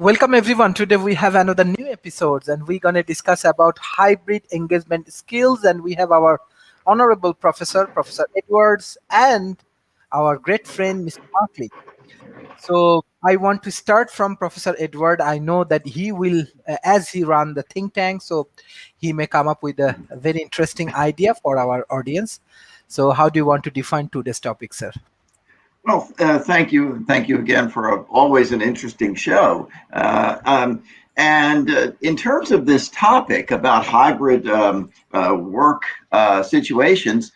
Welcome everyone. Today we have another new episodes and we're going to discuss about hybrid engagement skills, and we have our honorable Professor Edwards, and our great friend Mr. Markley. So I want to start from Professor Edward. I know that he will, as he run the think tank, so he may come up with a very interesting idea for our audience. So how do you want to define today's topic, sir? Well, thank you. Thank you again for always an interesting show. And in terms of this topic about hybrid work situations,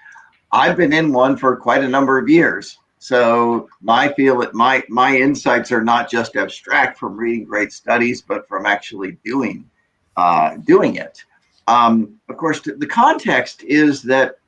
I've been in one for quite a number of years. So my insights are not just abstract from reading great studies, but from actually doing it. Of course, the context is that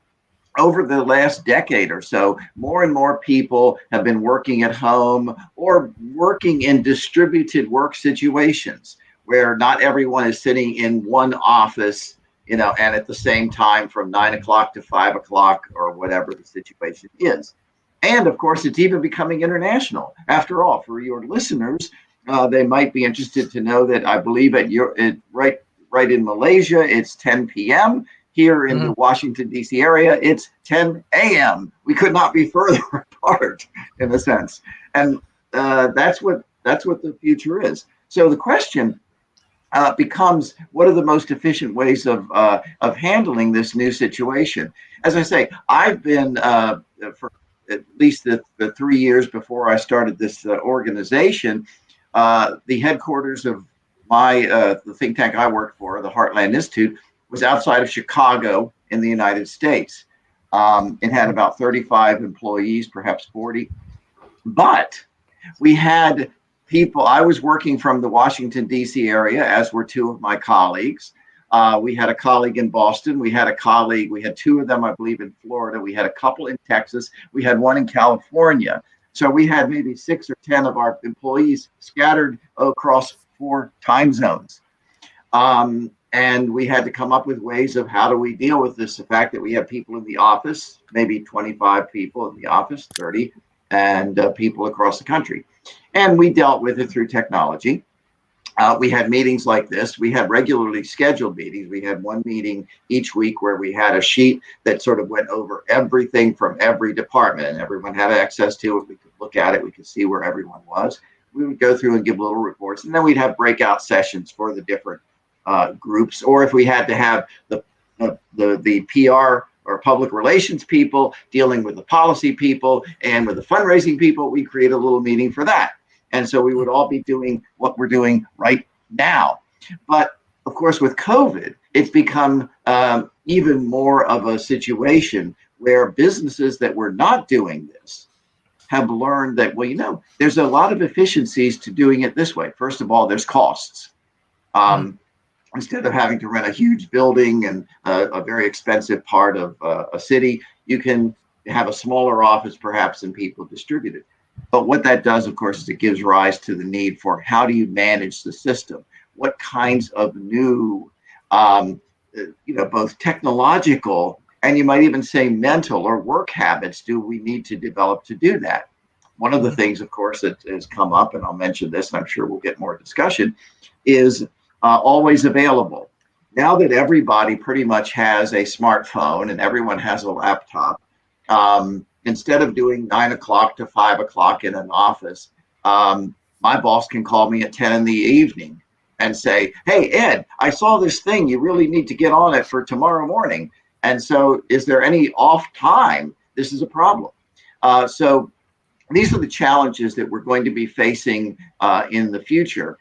over the last decade or so, more and more people have been working at home or working in distributed work situations where not everyone is sitting in one office, and at the same time from 9 o'clock to 5 o'clock or whatever the situation is. And of course, it's even becoming international. After all, for your listeners, they might be interested to know that I believe right in Malaysia, it's 10 p.m. Here in the Washington, D.C. area, it's 10 a.m. We could not be further apart, in a sense. And that's what the future is. So the question becomes, what are the most efficient ways of handling this new situation? As I say, I've been, for at least the 3 years before I started this organization, the headquarters of the think tank I worked for, the Heartland Institute, was outside of Chicago in the United States. It had about 35 employees, perhaps 40. But we had people, I was working from the Washington, D.C. area, as were two of my colleagues. We had a colleague in Boston. We had two of them, I believe, in Florida. We had a couple in Texas. We had one in California. So we had maybe 6 or 10 of our employees scattered across 4 time zones. And we had to come up with ways of how do we deal with this, the fact that we have people in the office, maybe 25 people in the office, 30, and people across the country. And we dealt with it through technology. We had meetings like this. We had regularly scheduled meetings. We had one meeting each week where we had a sheet that sort of went over everything from every department, and everyone had access to it. We could look at it. We could see where everyone was. We would go through and give little reports, and then we'd have breakout sessions for the different groups, or if we had to have the PR or public relations people dealing with the policy people and with the fundraising people, we create a little meeting for that. And so we would all be doing what we're doing right now. But of course, with COVID, it's become even more of a situation where businesses that were not doing this have learned that, well, there's a lot of efficiencies to doing it this way. First of all, there's costs. Instead of having to rent a huge building and a very expensive part of a city, you can have a smaller office perhaps and people distributed. But what that does, of course, is it gives rise to the need for how do you manage the system? What kinds of new, both technological and you might even say mental or work habits do we need to develop to do that? One of the things, of course, that has come up, and I'll mention this, and I'm sure we'll get more discussion, is always available. Now that everybody pretty much has a smartphone and everyone has a laptop, instead of doing 9 o'clock to 5 o'clock in an office, my boss can call me at 10 in the evening and say, hey, Ed, I saw this thing. You really need to get on it for tomorrow morning. And so is there any off time? This is a problem. So these are the challenges that we're going to be facing in the future.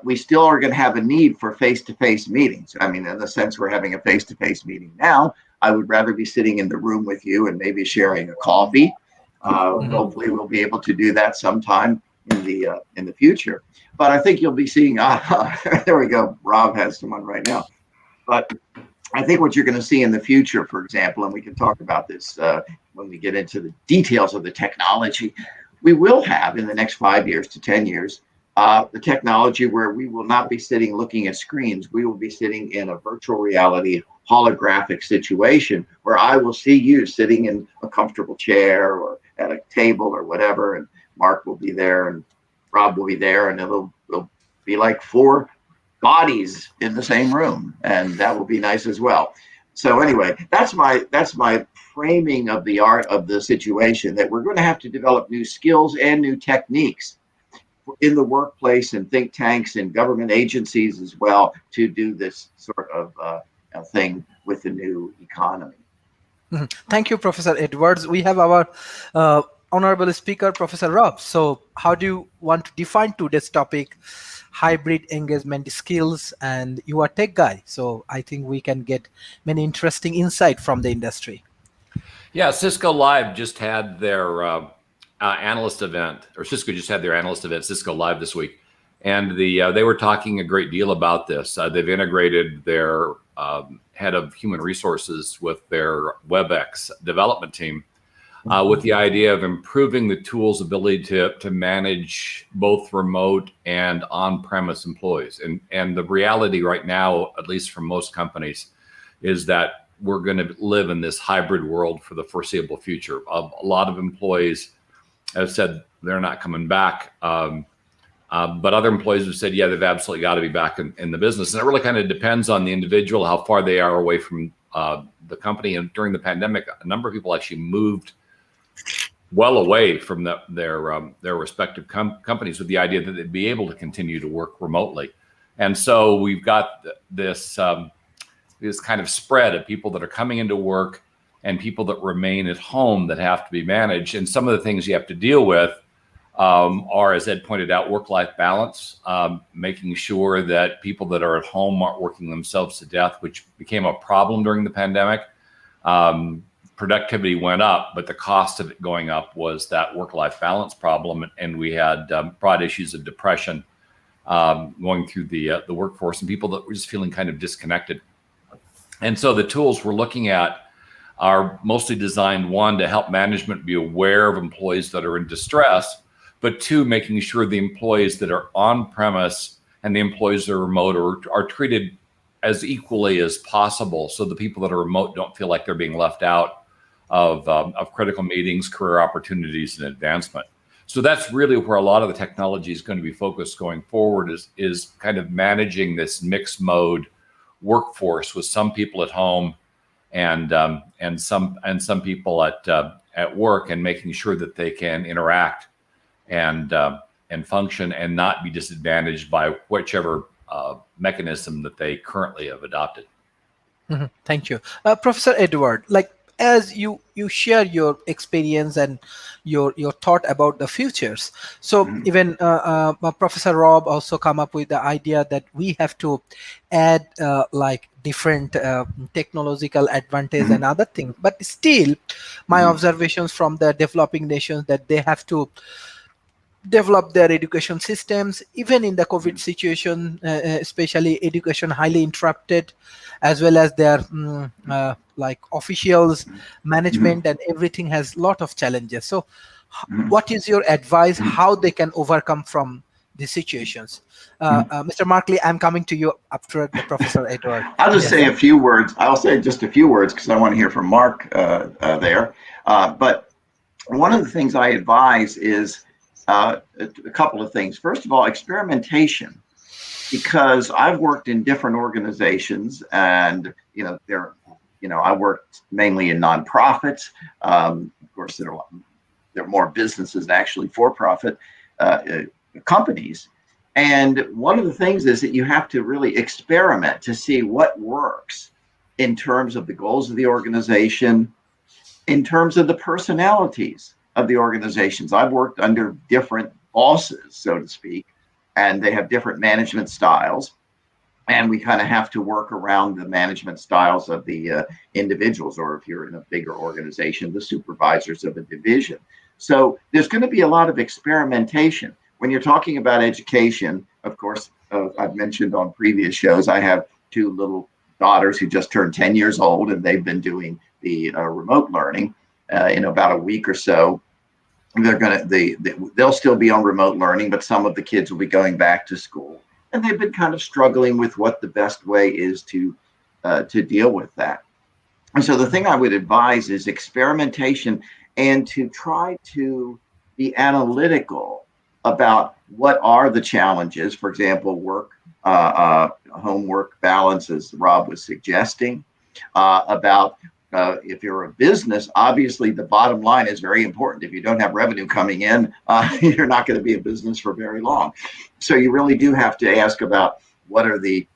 We still are going to have a need for face-to-face meetings. I mean, in the sense we're having a face-to-face meeting now, I would rather be sitting in the room with you and maybe sharing a coffee. Hopefully we'll be able to do that sometime in the future. But I think you'll be seeing, there we go, Rob has someone right now. But I think what you're going to see in the future, for example, and we can talk about this when we get into the details of the technology, we will have in the next 5 years to 10 years, the technology where we will not be sitting looking at screens. We will be sitting in a virtual reality holographic situation where I will see you sitting in a comfortable chair or at a table or whatever, and Mark will be there, and Rob will be there, and it'll be like 4 bodies in the same room, and that will be nice as well. So anyway, that's my framing of the art of the situation, that we're going to have to develop new skills and new techniques in the workplace and think tanks and government agencies as well to do this sort of thing with the new economy. Mhm. Thank you, Professor Edwards. We have our honorable speaker, Professor Rob. So, how do you want to define today's topic, hybrid engagement skills? And you are tech guy, so I think we can get many interesting insight from the industry. Yeah, Cisco Live just had their analyst event, or Cisco just had their analyst event, Cisco Live this week, and they were talking a great deal about this. They've integrated their head of human resources with their WebEx development team, with the idea of improving the tool's ability to manage both remote and on-premise employees. And the reality right now, at least for most companies, is that we're going to live in this hybrid world for the foreseeable future. A lot of employees have said they're not coming back, but other employees have said, yeah, they've absolutely got to be back in the business. And it really kind of depends on the individual, how far they are away from the company. And during the pandemic, a number of people actually moved well away from their respective companies with the idea that they'd be able to continue to work remotely. And so we've got this kind of spread of people that are coming into work and people that remain at home that have to be managed. And some of the things you have to deal with are, as Ed pointed out, work-life balance, making sure that people that are at home aren't working themselves to death, which became a problem during the pandemic. Productivity went up, but the cost of it going up was that work-life balance problem. And we had broad issues of depression going through the workforce, and people that were just feeling kind of disconnected. And so the tools we're looking at are mostly designed, one, to help management be aware of employees that are in distress, but two, making sure the employees that are on premise and the employees that are remote are treated as equally as possible, so the people that are remote don't feel like they're being left out of critical meetings, career opportunities, and advancement. So that's really where a lot of the technology is going to be focused going forward, is kind of managing this mixed mode workforce with some people at home and some people at work, and making sure that they can interact and function and not be disadvantaged by whichever mechanism that they currently have adopted. Mhm. Thank you, Professor Edward. Like, as you share your experience and your thought about the futures, so even Professor Rob also come up with the idea that we have to add like different technological advantage and other things, but still my observations from the developing nations that they have to develop their education systems even in the COVID situation, especially education highly interrupted, as well as their like officials, management, and everything has lot of challenges. So what is your advice how they can overcome from these situations? Mr. Markley, I'm coming to you after the Professor Edward. I'll just say a few words. I'll say just a few words because I want to hear from Mark there. But one of the things I advise is a couple of things. First of all, experimentation, because I've worked in different organizations, and I worked mainly in nonprofits. Of course, there are more businesses actually for-profit companies. And one of the things is that you have to really experiment to see what works in terms of the goals of the organization, in terms of the personalities of the organizations. I've worked under different bosses, so to speak, and they have different management styles. And we kind of have to work around the management styles of the individuals, or if you're in a bigger organization, the supervisors of a division. So there's going to be a lot of experimentation. When you're talking about education, of course, I've mentioned on previous shows, I have 2 little daughters who just turned 10 years old, and they've been doing the remote learning. In about a week or so, they'll still be on remote learning, but some of the kids will be going back to school, and they've been kind of struggling with what the best way is to deal with that. And so the thing I would advise is experimentation, and to try to be analytical about what are the challenges, for example, homework balance, as Rob was suggesting, about if you're a business, obviously the bottom line is very important. If you don't have revenue coming in, you're not going to be a business for very long. So you really do have to ask about what are the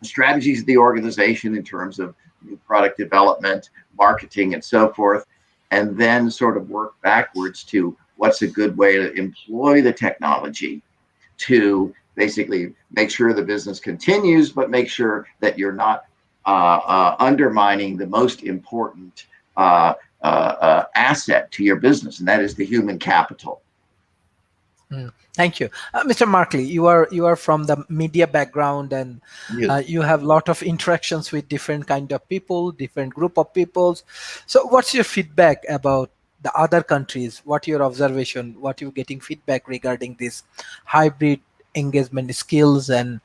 strategies of the organization in terms of new product development, marketing, and so forth, and then sort of work backwards to what's a good way to employ the technology to basically make sure the business continues, but make sure that you're not undermining the most important asset to your business, and that is the human capital. Thank you, Mr. Markley. You are from the media background, and Yes. you have a lot of interactions with different kind of people, different group of peoples. So, what's your feedback about the other countries? What your observation? What you getting feedback regarding this hybrid engagement skills, and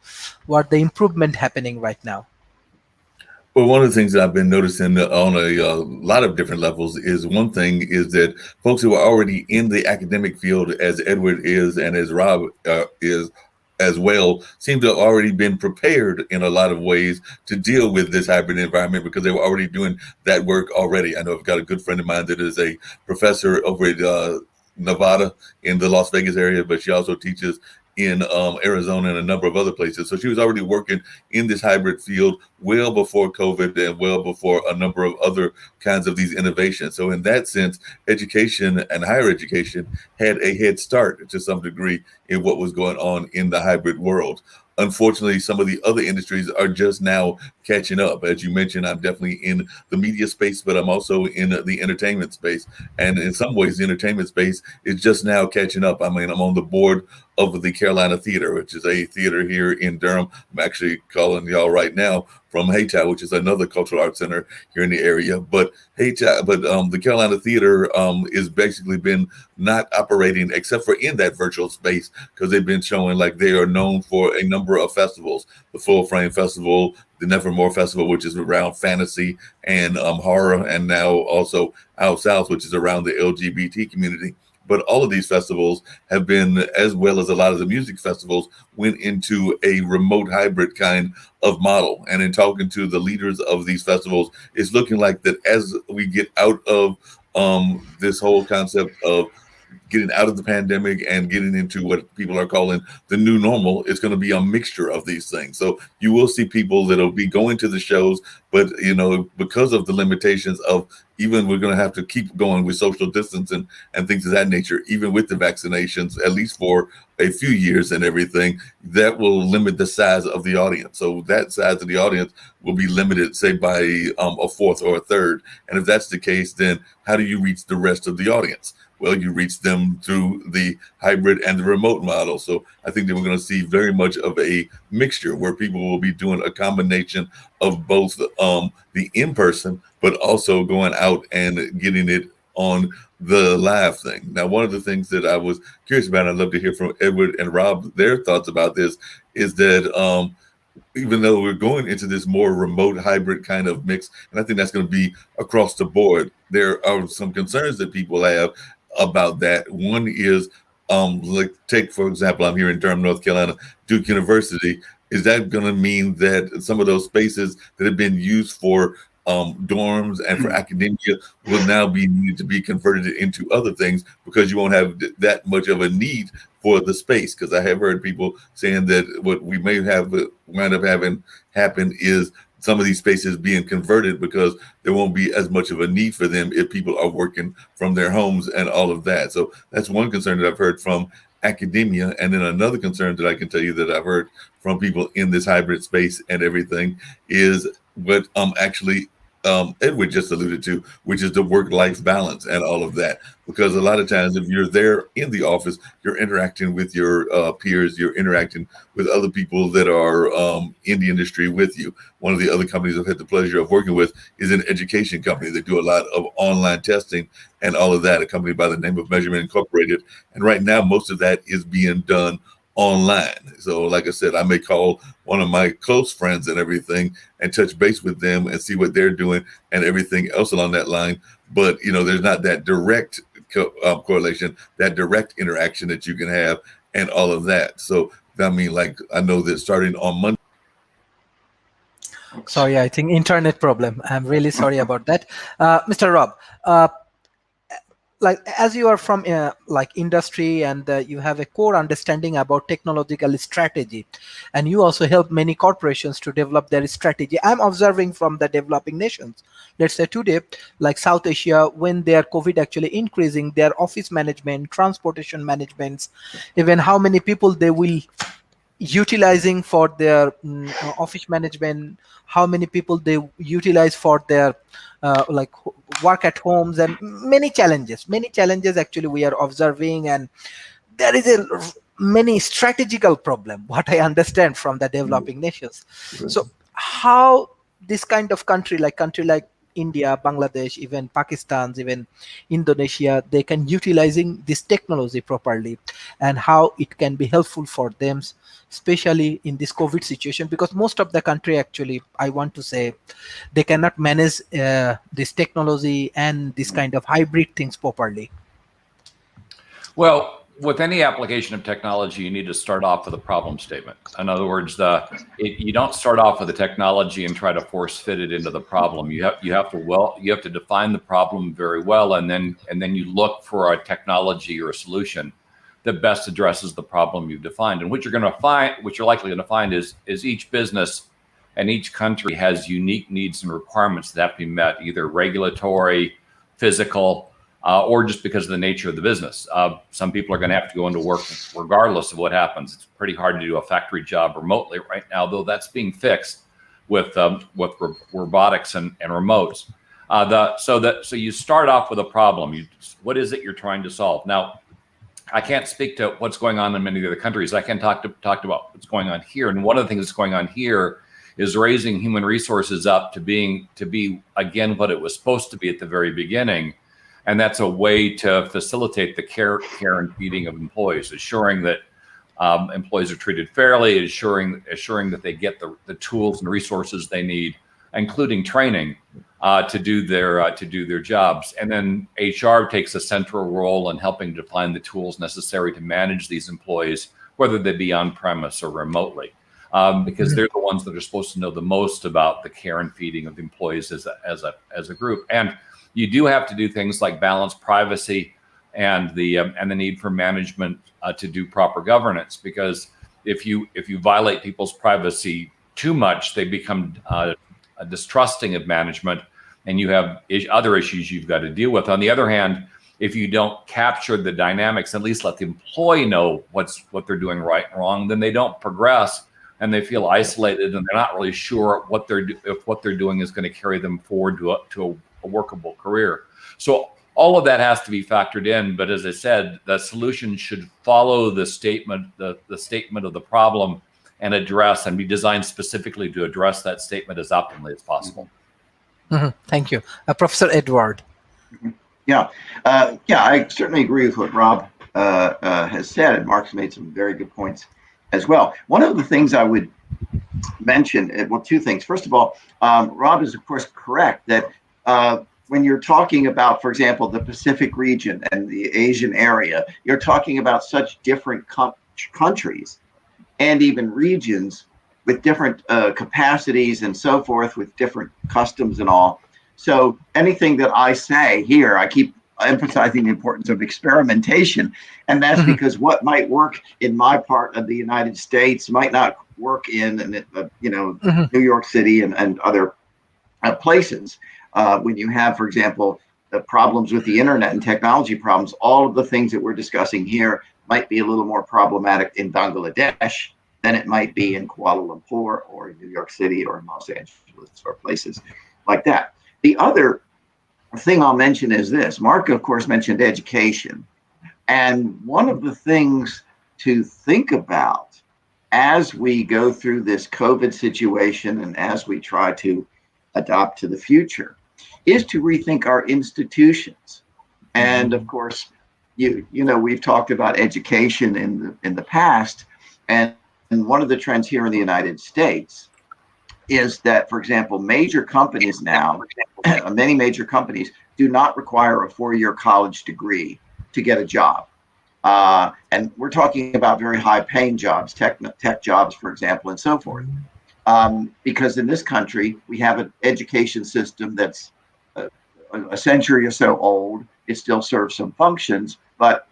what the improvement happening right now? Well, one of the things that I've been noticing on a lot of different levels is one thing is that folks who are already in the academic field, as Edward is and as Rob is as well, seem to have already been prepared in a lot of ways to deal with this hybrid environment because they were already doing that work already. I know I've got a good friend of mine that is a professor over at Nevada in the Las Vegas area, but she also teaches in Arizona and a number of other places. So she was already working in this hybrid field well before COVID and well before a number of other kinds of these innovations. So in that sense, education and higher education had a head start to some degree in what was going on in the hybrid world. Unfortunately, some of the other industries are just now catching up. As you mentioned, I'm definitely in the media space, but I'm also in the entertainment space. And in some ways, the entertainment space is just now catching up. I mean, I'm on the board of the Carolina Theater, which is a theater here in Durham. I'm actually calling y'all right now from Hayti, which is another cultural arts center here in the area. But the Carolina Theater is basically been not operating except for in that virtual space because they've been showing like they are known for a number of festivals, the Full Frame Festival, the Nevermore Festival, which is around fantasy and horror, and now also Out South, which is around the LGBT community. But all of these festivals have been, as well as a lot of the music festivals, went into a remote hybrid kind of model. And in talking to the leaders of these festivals, it's looking like that as we get out of this whole concept of getting out of the pandemic and getting into what people are calling the new normal, it's going to be a mixture of these things. So you will see people that'll be going to the shows, but because of the limitations of even we're going to have to keep going with social distancing and things of that nature, even with the vaccinations, at least for a few years and everything, that will limit the size of the audience. So that size of the audience will be limited, say, by a fourth or a third. And if that's the case, then how do you reach the rest of the audience? Well, you reach them through the hybrid and the remote model. So I think that we're going to see very much of a mixture where people will be doing a combination of both the in-person, but also going out and getting it on the live thing. Now, one of the things that I was curious about, and I'd love to hear from Edward and Rob, their thoughts about this, is that even though we're going into this more remote hybrid kind of mix, and I think that's going to be across the board, there are some concerns that people have about that. One is, like take, for example, I'm here in Durham, North Carolina, Duke University. Is that going to mean that some of those spaces that have been used for dorms and for academia will now be needed to be converted into other things because you won't have that much of a need for the space? Because I have heard people saying that what we may have wind up having happen is some of these spaces being converted because there won't be as much of a need for them if people are working from their homes and all of that. So that's one concern that I've heard from academia. And then another concern that I can tell you that I've heard from people in this hybrid space and everything is what actually Edward just alluded to, which is the work-life balance and all of that. Because a lot of times if you're there in the office, you're interacting with your peers, you're interacting with other people that are in the industry with you. One of the other companies I've had the pleasure of working with is an education company. They do a lot of online testing and all of that, a company by the name of Measurement Incorporated. And right now, most of that is being done online. So like I said, I may call one of my close friends and everything and touch base with them and see what they're doing and everything else along that line. But, there's not that direct correlation, that direct interaction that you can have, and all of that. So, I mean, like, I know that starting on Monday. Sorry, I think internet problem. I'm really sorry about that. Mr. Rob, like as you are from like industry and you have a core understanding about technological strategy, and you also help many corporations to develop their strategy. I'm observing from the developing nations, let's say today, like South Asia, when their COVID actually increasing, their office management, transportation managements, even how many people they will utilizing for their office management, how many people they utilize for their like work at homes, and many challenges actually we are observing. And there is a many strategical problem what I understand from the developing nations. So how this kind of country like India, Bangladesh, even Pakistan, even Indonesia, they can utilizing this technology properly, and how it can be helpful for them, especially in this COVID situation, because most of the country actually, I want to say, they cannot manage this technology and this kind of hybrid things properly. Well, with any application of technology, you need to start off with a problem statement. In other words, you don't start off with the technology and try to force fit it into the problem. You have to define the problem very well, and then you look for a technology or a solution that best addresses the problem you've defined. And what you're likely going to find is each business and each country has unique needs and requirements that have to be met, either regulatory, physical, or just because of the nature of the business. Some people are going to have to go into work regardless of what happens. It's pretty hard to do a factory job remotely right now, though that's being fixed with robotics and remotes. So you start off with a problem. What is it you're trying to solve? Now, I can't speak to what's going on in many other countries. I can talk about what's going on here. And one of the things that's going on here is raising human resources up to be again what it was supposed to be at the very beginning. And that's a way to facilitate the care and feeding of employees, assuring that employees are treated fairly, assuring that they get the tools and resources they need, including training to do their jobs. And then HR takes a central role in helping define the tools necessary to manage these employees, whether they be on premise or remotely, because they're the ones that are supposed to know the most about the care and feeding of the employees as a group. And you do have to do things like balance privacy and the need for management to do proper governance, because if you violate people's privacy too much, they become distrusting of management, and you have other issues you've got to deal with. On the other hand, if you don't capture the dynamics, at least let the employee know what they're doing right and wrong, then they don't progress, and they feel isolated, and they're not really sure if what they're doing is going to carry them forward to a workable career. So all of that has to be factored in. But as I said, the solution should follow the statement of the problem and be designed specifically to address that statement as optimally as possible. Thank you. Professor Edward. Yeah, I certainly agree with what Rob has said, and Mark's made some very good points as well. One of the things I would mention, well, two things. First of all, Rob is of course correct that when you're talking about, for example, the Pacific region and the Asian area, you're talking about such different countries and even regions with different capacities and so forth, with different customs and all. So anything that I say here, I keep emphasizing the importance of experimentation. And that's because what might work in my part of the United States might not work in New York City and other places. When you have, for example, the problems with the internet and technology problems, all of the things that we're discussing here might be a little more problematic in Bangladesh than it might be in Kuala Lumpur or in New York City or in Los Angeles or places like that. The other thing I'll mention is this. Mark, of course, mentioned education. And one of the things to think about as we go through this COVID situation and as we try to adapt to the future is to rethink our institutions. And of course, we've talked about education in the past, and one of the trends here in the United States is that, for example, major companies now, many major companies do not require a 4-year college degree to get a job. And we're talking about very high-paying jobs, tech jobs, for example, and so forth. Because in this country, we have an education system that's a century or so old. It still serves some functions, but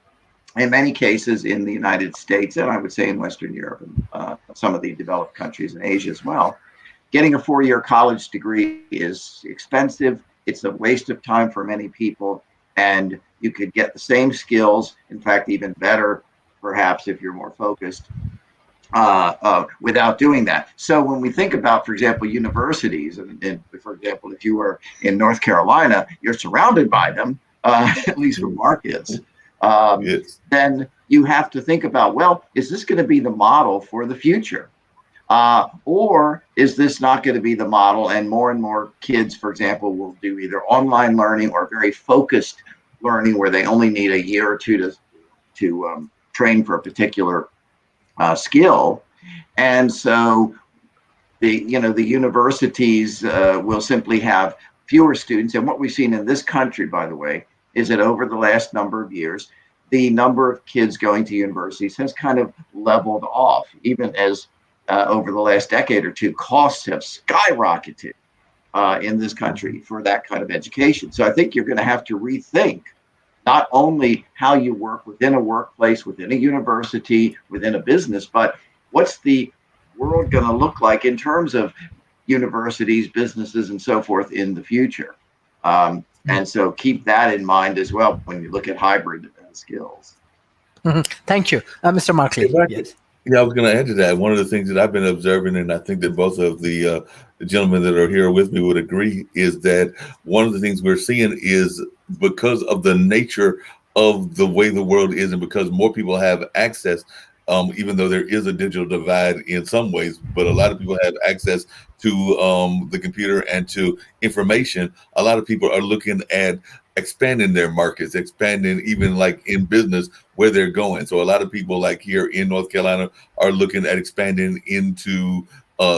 in many cases in the United States, and I would say in Western Europe and some of the developed countries in Asia as well, getting a 4-year college degree is expensive. It's a waste of time for many people, and you could get the same skills, in fact, even better, perhaps, if you're more focused, without doing that. So when we think about, for example, universities, and for example, if you were in North Carolina, you're surrounded by them, at least for markets. Yes. Then you have to think about, well, is this going to be the model for the future? Or is this not going to be the model, and more kids, for example, will do either online learning or very focused learning where they only need a year or two to train for a particular skill. And so the universities will simply have fewer students. And what we've seen in this country, by the way, is that over the last number of years, the number of kids going to universities has kind of leveled off, even as over the last decade or two, costs have skyrocketed in this country for that kind of education. So I think you're going to have to rethink not only how you work within a workplace, within a university, within a business, but what's the world going to look like in terms of universities, businesses, and so forth in the future. And so keep that in mind as well when you look at hybrid skills. Thank you. Mr. Markley. Yes. Yeah, I was going to add to that. One of the things that I've been observing, and I think that both of the gentlemen that are here with me would agree, is that one of the things we're seeing is because of the nature of the way the world is, and because more people have access, even though there is a digital divide in some ways, but a lot of people have access to the computer and to information. A lot of people are looking at expanding their markets, expanding even like in business where they're going. So a lot of people like here in North Carolina are looking at expanding into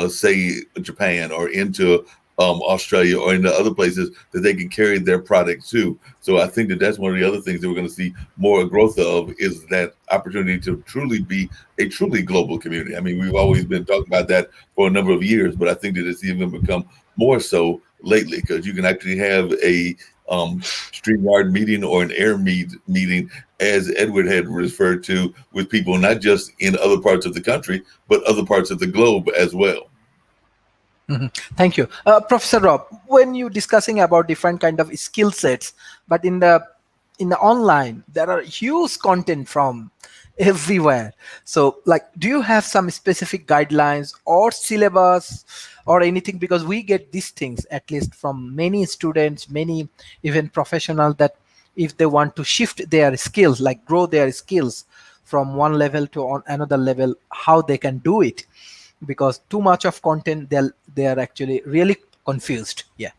say Japan or into Australia or into other places that they can carry their products to. So I think that that's one of the other things that we're going to see more growth of, is that opportunity to truly be a truly global community. I mean, we've always been talking about that for a number of years, but I think that it's even become more so lately, because you can actually have a StreamYard meeting or an air meeting, as Edward had referred to, with people not just in other parts of the country, but other parts of the globe as well. Thank you. Professor Rob, when you're discussing about different kind of skill sets, but in the online, there are huge content from everywhere. So like, do you have some specific guidelines or syllabus or anything? Because we get these things, at least from many students, many even professionals, that if they want to shift their skills, like grow their skills from one level to another level, how they can do it. Because too much of content, they are actually really confused. Yeah.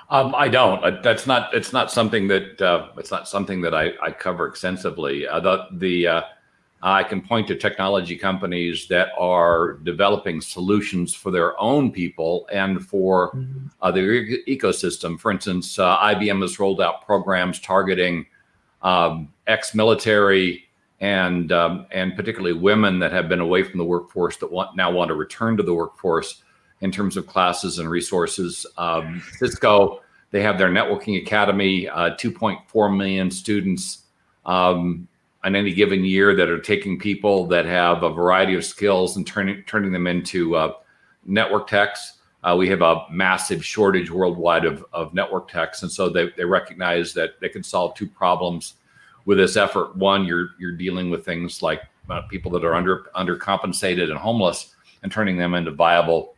I don't. It's not something that I cover extensively. I can point to technology companies that are developing solutions for their own people and for their ecosystem. For instance, IBM has rolled out programs targeting ex-military and particularly women that have been away from the workforce that now want to return to the workforce in terms of classes and resources. Cisco, they have their networking academy, 2.4 million students on any given year that are taking people that have a variety of skills and turning them into network techs. We have a massive shortage worldwide of network techs, and so they recognize that they can solve two problems with this effort. One, you're dealing with things like people that are undercompensated and homeless, and turning them into viable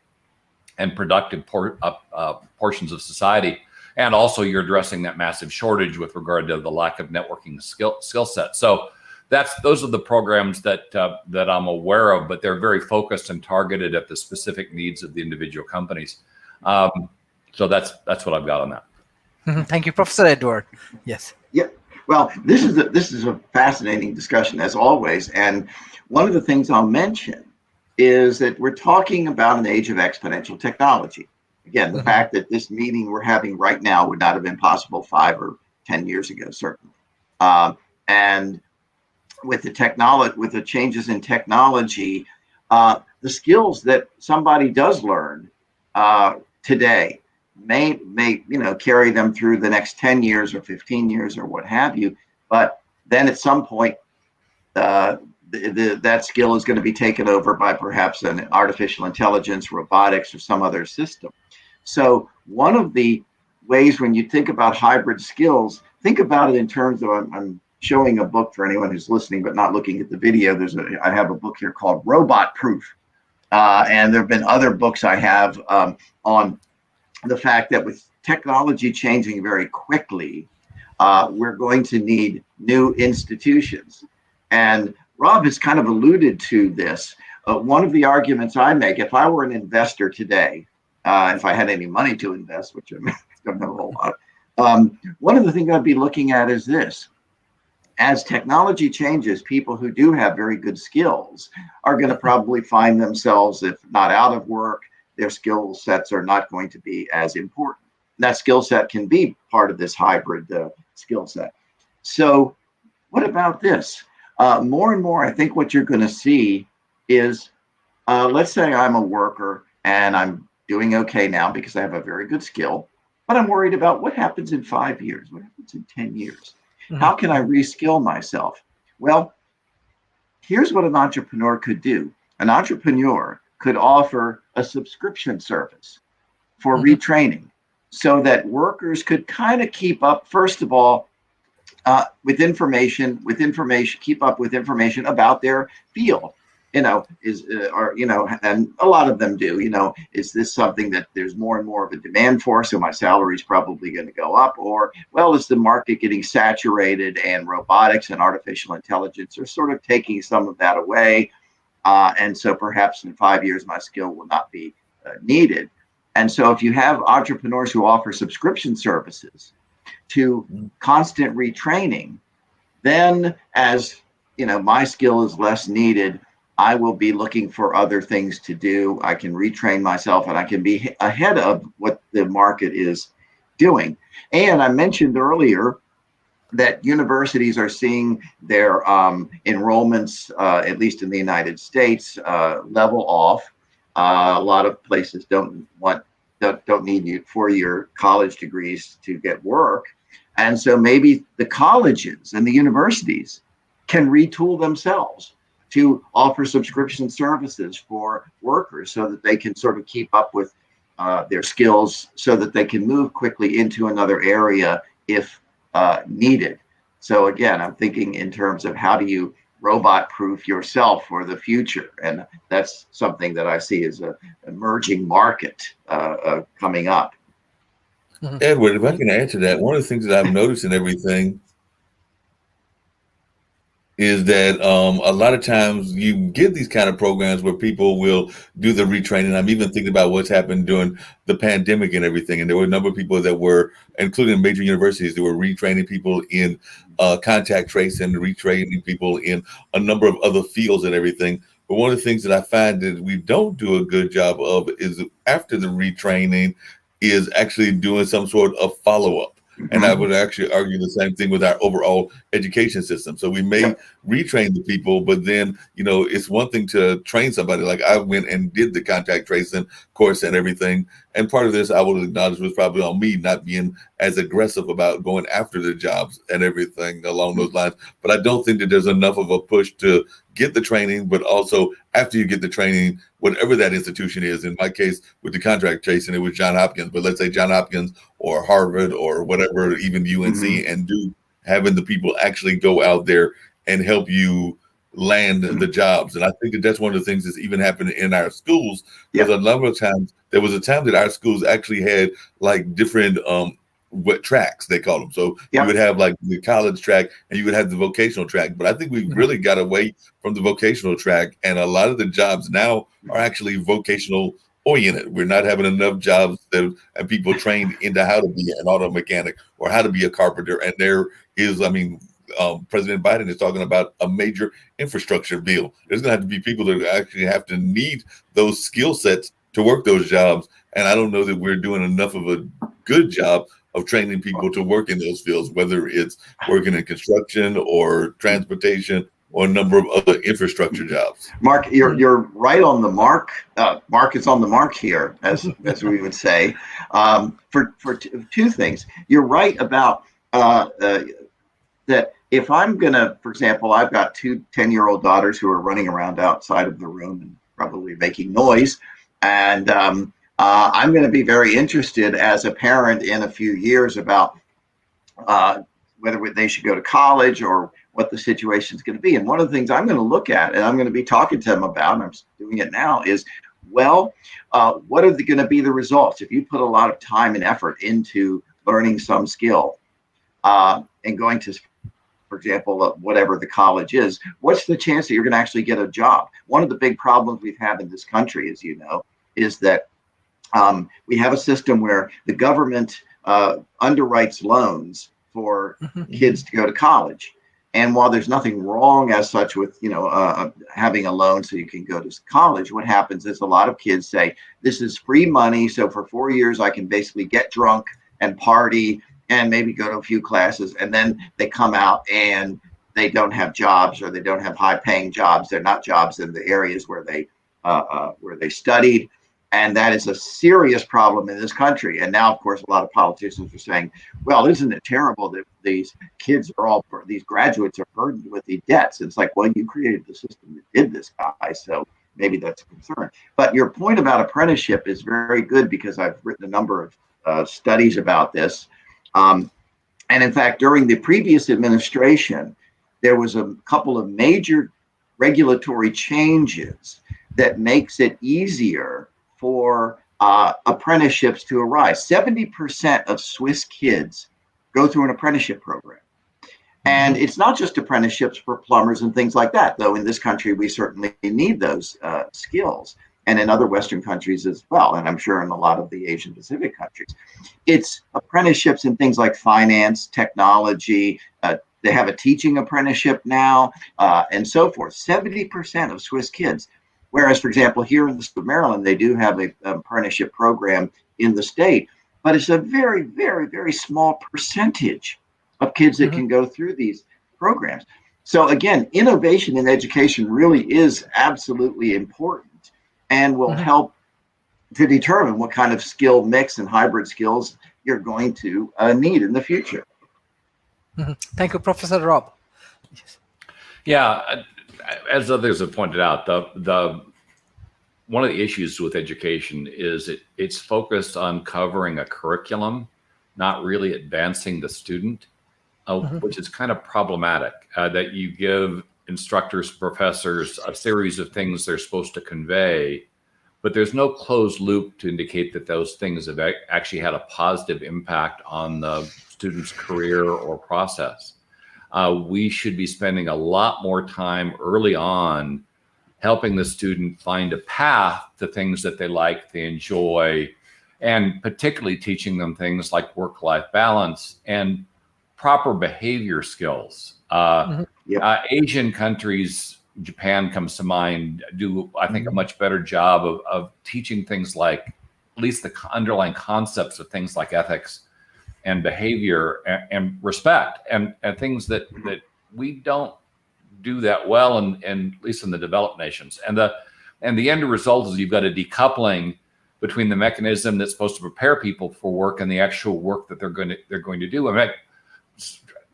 and productive portions of society. And also, you're addressing that massive shortage with regard to the lack of networking skill set. So those are the programs that I'm aware of, but they're very focused and targeted at the specific needs of the individual companies. So that's what I've got on that. Thank you, Professor Edward. Yes. Yeah. Well, this is a fascinating discussion, as always. And one of the things I'll mention is that we're talking about an age of exponential technology. Again, the fact that this meeting we're having right now would not have been possible 5 or 10 years ago, certainly. And with the changes in technology, the skills that somebody does learn today may carry them through the next 10 years or 15 years or what have you. But then at some point, that skill is going to be taken over by perhaps an artificial intelligence, robotics, or some other system. So one of the ways when you think about hybrid skills, think about it in terms of, I'm showing a book for anyone who's listening but not looking at the video. I have a book here called Robot Proof. And there have been other books I have on the fact that with technology changing very quickly, we're going to need new institutions. And Rob has kind of alluded to this. One of the arguments I make, if I were an investor today, if I had any money to invest, which I don't know a whole lot, one of the things I'd be looking at is this. As technology changes, people who do have very good skills are going to probably find themselves, if not out of work, their skill sets are not going to be as important. That skill set can be part of this hybrid skill set. So what about this? More and more, I think what you're going to see is, let's say I'm a worker and I'm doing okay now because I have a very good skill, but I'm worried about what happens in 5 years, what happens in 10 years. How can I reskill myself? Well, here's what an entrepreneur could do. An entrepreneur could offer a subscription service for retraining so that workers could kind of keep up, first of all, keep up with information about their field. And a lot of them do, is this something that there's more and more of a demand for, so my salary is probably going to go up? Or, well, is the market getting saturated and robotics and artificial intelligence are sort of taking some of that away? And so perhaps in 5 years, my skill will not be needed. And so if you have entrepreneurs who offer subscription services to constant retraining, then as my skill is less needed, I will be looking for other things to do. I can retrain myself and I can be ahead of what the market is doing. And I mentioned earlier that universities are seeing their enrollments, at least in the United States, level off. A lot of places don't need you 4-year college degrees to get work. And so maybe the colleges and the universities can retool themselves to offer subscription services for workers so that they can sort of keep up with their skills so that they can move quickly into another area if needed. So again, I'm thinking in terms of how do you robot proof yourself for the future? And that's something that I see as an emerging market coming up. Edward, if I can add to that, one of the things that I've noticed in everything is that a lot of times you get these kind of programs where people will do the retraining. I'm even thinking about what's happened during the pandemic and everything. And there were a number of people that were, including major universities, that were retraining people in contact tracing, retraining people in a number of other fields and everything. But one of the things that I find that we don't do a good job of is after the retraining is actually doing some sort of follow-up. And I would actually argue the same thing with our overall education system. So we may retrain the people, but then, it's one thing to train somebody. Like I went and did the contact tracing course and everything. And part of this, I will acknowledge, was probably on me not being as aggressive about going after the jobs and everything along those lines. But I don't think that there's enough of a push to get the training, but also after you get the training, whatever that institution is. In my case, with the contract tracing, it was Johns Hopkins, but let's say Johns Hopkins or Harvard or whatever, even UNC, and having the people actually go out there and help you land the jobs. And I think that that's one of the things that's even happening in our schools. Because a number of times, there was a time that our schools actually had like different what tracks they call them. So you would have like the college track and you would have the vocational track. But I think we've really got away from the vocational track. And a lot of the jobs now are actually vocational oriented. We're not having enough jobs and people trained into how to be an auto mechanic or how to be a carpenter. And there is, President Biden is talking about a major infrastructure bill. There's going to have to be people that actually have to need those skill sets to work those jobs. And I don't know that we're doing enough of a good job of training people to work in those fields, whether it's working in construction or transportation or a number of other infrastructure jobs. Mark, you're right on the mark. Mark is on the mark here, as we would say, for two things. You're right about that. If I'm gonna, for example, I've got two 10-year-old daughters who are running around outside of the room and probably making noise, and I'm going to be very interested as a parent in a few years about whether they should go to college or what the situation is going to be. And one of the things I'm going to look at, and I'm going to be talking to them about, and I'm doing it now, is, well, what are going to be the results if you put a lot of time and effort into learning some skill and going to, for example, whatever the college is, what's the chance that you're going to actually get a job? One of the big problems we've had in this country, as you know, is that we have a system where the government underwrites loans for kids to go to college. And while there's nothing wrong as such with, having a loan so you can go to college, what happens is a lot of kids say, this is free money. So for 4 years, I can basically get drunk and party and maybe go to a few classes. And then they come out and they don't have jobs, or they don't have high paying jobs. They're not jobs in the areas where they studied. And that is a serious problem in this country. And now, of course, a lot of politicians are saying, well, isn't it terrible that these graduates are burdened with the debts? And it's like, well, you created the system that did this, guys. So maybe that's a concern. But your point about apprenticeship is very good, because I've written a number of studies about this. And in fact, during the previous administration, there was a couple of major regulatory changes that makes it easier for apprenticeships to arise. 70% of Swiss kids go through an apprenticeship program. And it's not just apprenticeships for plumbers and things like that, though in this country we certainly need those skills, and in other Western countries as well, and I'm sure in a lot of the Asian Pacific countries. It's apprenticeships in things like finance, technology. They have a teaching apprenticeship now, and so forth. 70% of Swiss kids. Whereas, for example, here in the state of Maryland, they do have an apprenticeship program in the state, but it's a very, very, very small percentage of kids that can go through these programs. So again, innovation in education really is absolutely important, and will help to determine what kind of skill mix and hybrid skills you're going to need in the future. Thank you, Professor Rob. Yes. Yeah. As others have pointed out, the one of the issues with education is it's focused on covering a curriculum, not really advancing the student, which is kind of problematic. That you give instructors, professors a series of things they're supposed to convey, but there's no closed loop to indicate that those things have actually had a positive impact on the student's career or process. We should be spending a lot more time early on helping the student find a path to things that they like, they enjoy, and particularly teaching them things like work-life balance and proper behavior skills. Asian countries, Japan comes to mind, do, I think, a much better job of teaching things like, at least the underlying concepts of things like ethics and behavior and respect, and things that we don't do that well, and at least in the developed nations. And the end result is you've got a decoupling between the mechanism that's supposed to prepare people for work and the actual work that they're going to do. I mean,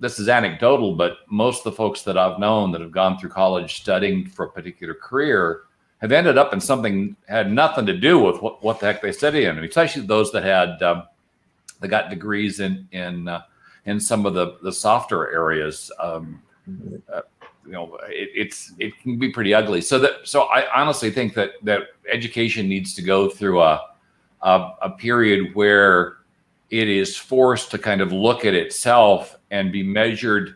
this is anecdotal, but most of the folks that I've known that have gone through college studying for a particular career have ended up in something had nothing to do with what the heck they studied in. I mean, especially those that had they got degrees in some of the softer areas. It can be pretty ugly. So I honestly think that education needs to go through a period where it is forced to kind of look at itself and be measured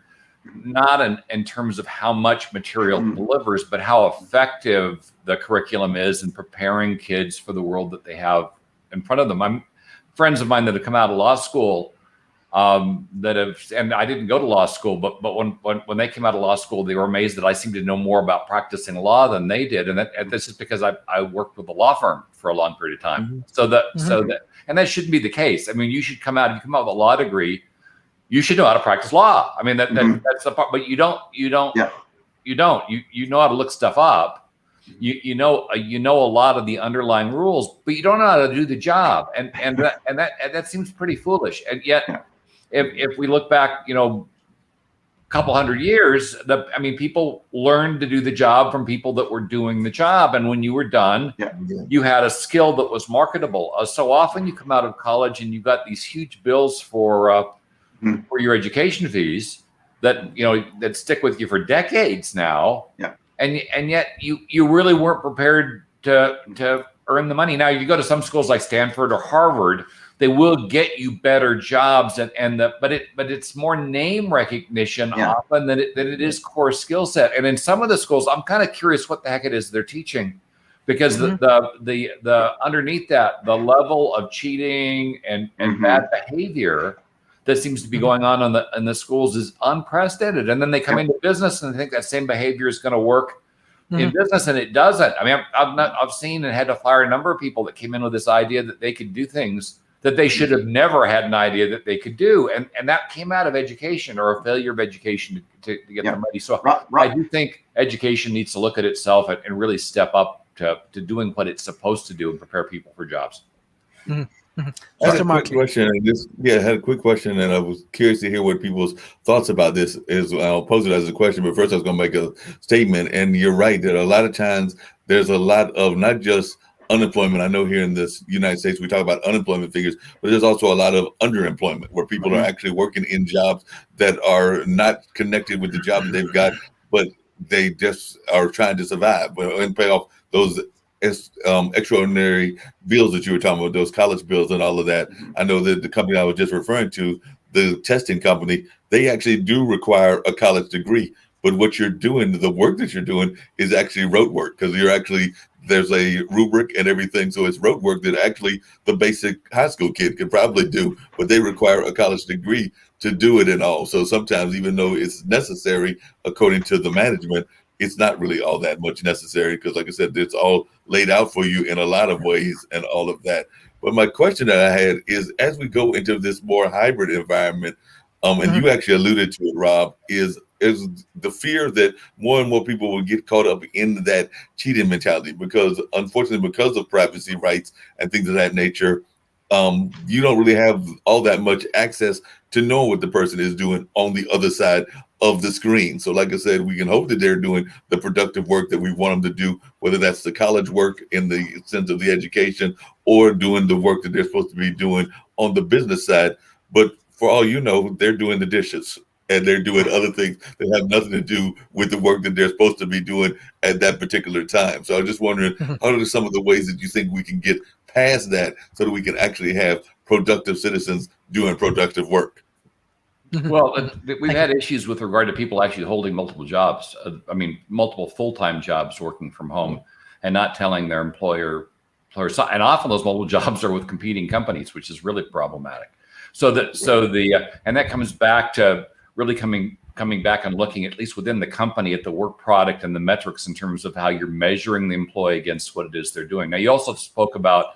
not in terms of how much material it delivers, but how effective the curriculum is in preparing kids for the world that they have in front of them. Friends of mine that have come out of law school that have, and I didn't go to law school, but when they came out of law school, they were amazed that I seemed to know more about practicing law than they did, and this is because I worked with a law firm for a long period of time. And that shouldn't be the case. I mean, you should come out, if you come out with a law degree, you should know how to practice law. I mean, that's the part, but you don't know how to look stuff up. You know a lot of the underlying rules, but you don't know how to do the job, and that seems pretty foolish. And yet, if we look back, a couple hundred years, people learned to do the job from people that were doing the job, and when you were done, you had a skill that was marketable. So often, you come out of college and you've got these huge bills for your education fees that that stick with you for decades now. And yet you really weren't prepared to earn the money. Now you go to some schools like Stanford or Harvard, they will get you better jobs, but it's more name recognition often than it is core skill set. And in some of the schools, I'm kind of curious what the heck it is they're teaching, because the underneath that, the level of cheating and bad behavior that seems to be going on in the schools is unprecedented. And then they come into business and they think that same behavior is going to work in business, and it doesn't. I mean, I've seen and had to fire a number of people that came in with this idea that they could do things that they should have never had an idea that they could do. And that came out of education, or a failure of education to get the money. So I do think education needs to look at itself and really step up to doing what it's supposed to do and prepare people for jobs. I had a quick question. I had a quick question, and I was curious to hear what people's thoughts about this is. I'll pose it as a question, but first I was going to make a statement. And you're right that a lot of times there's a lot of not just unemployment. I know here in this United States we talk about unemployment figures, but there's also a lot of underemployment where people are actually working in jobs that are not connected with the job that they've got, but they just are trying to survive and pay off those extraordinary bills that you were talking about, those college bills and all of that. I know that the company I was just referring to, the testing company, they actually do require a college degree. But what you're doing, the work that you're doing, is actually rote work, because there's a rubric and everything. So it's rote work that actually the basic high school kid could probably do, but they require a college degree to do it and all. So sometimes, even though it's necessary according to the management, it's not really all that much necessary, because like I said, it's all laid out for you in a lot of ways and all of that. But my question that I had is, as we go into this more hybrid environment, and you actually alluded to it, Rob, is the fear that more and more people will get caught up in that cheating mentality, because unfortunately, because of privacy rights and things of that nature, you don't really have all that much access to know what the person is doing on the other side of the screen. So like I said, we can hope that they're doing the productive work that we want them to do, whether that's the college work in the sense of the education, or doing the work that they're supposed to be doing on the business side. But for all you know, they're doing the dishes and they're doing other things that have nothing to do with the work that they're supposed to be doing at that particular time. So I'm just wondering, how are some of the ways that you think we can get past that so that we can actually have productive citizens doing productive work? Well, we've had issues with regard to people actually holding multiple jobs. Multiple full-time jobs working from home and not telling their employer. And often those multiple jobs are with competing companies, which is really problematic. And that comes back to really coming back and looking, at least within the company, at the work product and the metrics in terms of how you're measuring the employee against what it is they're doing. Now, you also spoke about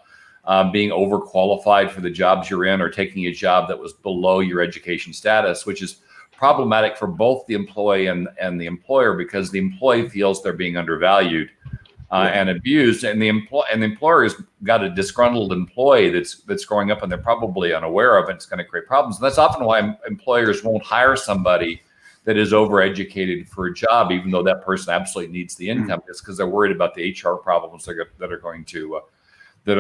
being overqualified for the jobs you're in, or taking a job that was below your education status, which is problematic for both the employee and the employer, because the employee feels they're being undervalued and abused, and the employer's got a disgruntled employee that's growing up and they're probably unaware of it. It's going to create problems. And that's often why employers won't hire somebody that is overeducated for a job, even though that person absolutely needs the income, just because they're worried about the HR problems that are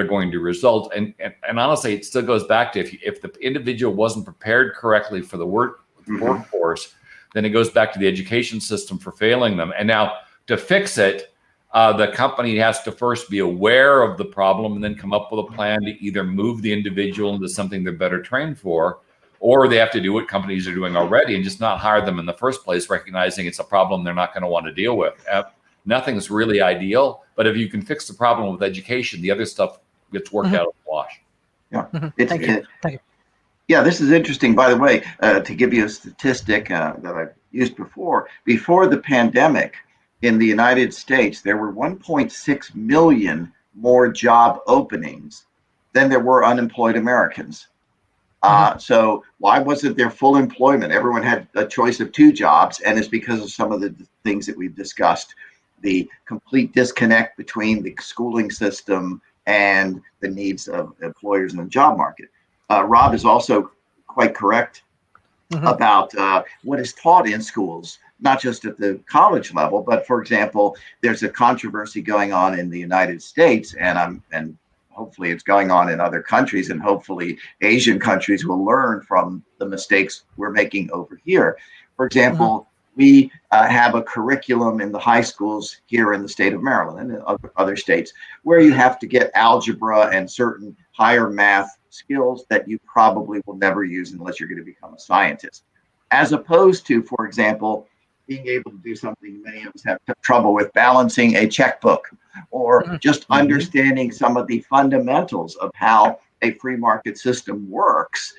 going to result. And honestly, it still goes back to if the individual wasn't prepared correctly for the workforce, then it goes back to the education system for failing them. And now to fix it, the company has to first be aware of the problem and then come up with a plan to either move the individual into something they're better trained for, or they have to do what companies are doing already and just not hire them in the first place, recognizing it's a problem they're not going to want to deal with. Nothing's really ideal, but if you can fix the problem with education, the other stuff gets worked out of the wash. Yeah, Thank you. Yeah, this is interesting. By the way, to give you a statistic that I've used before the pandemic in the United States, there were 1.6 million more job openings than there were unemployed Americans. Mhm. So why wasn't there full employment? Everyone had a choice of two jobs, and it's because of some of the things that we've discussed, the complete disconnect between the schooling system and the needs of employers in the job market. Rob is also quite correct Mhm. about what is taught in schools, not just at the college level, but for example, there's a controversy going on in the United States, and hopefully it's going on in other countries, and hopefully Asian countries will learn from the mistakes we're making over here. For Mhm. example, we have a curriculum in the high schools here in the state of Maryland and in other states where you have to get algebra and certain higher math skills that you probably will never use unless you're going to become a scientist. As opposed to, for example, being able to do something many of us have trouble with, balancing a checkbook, or Mhm. just understanding some of the fundamentals of how a free market system works,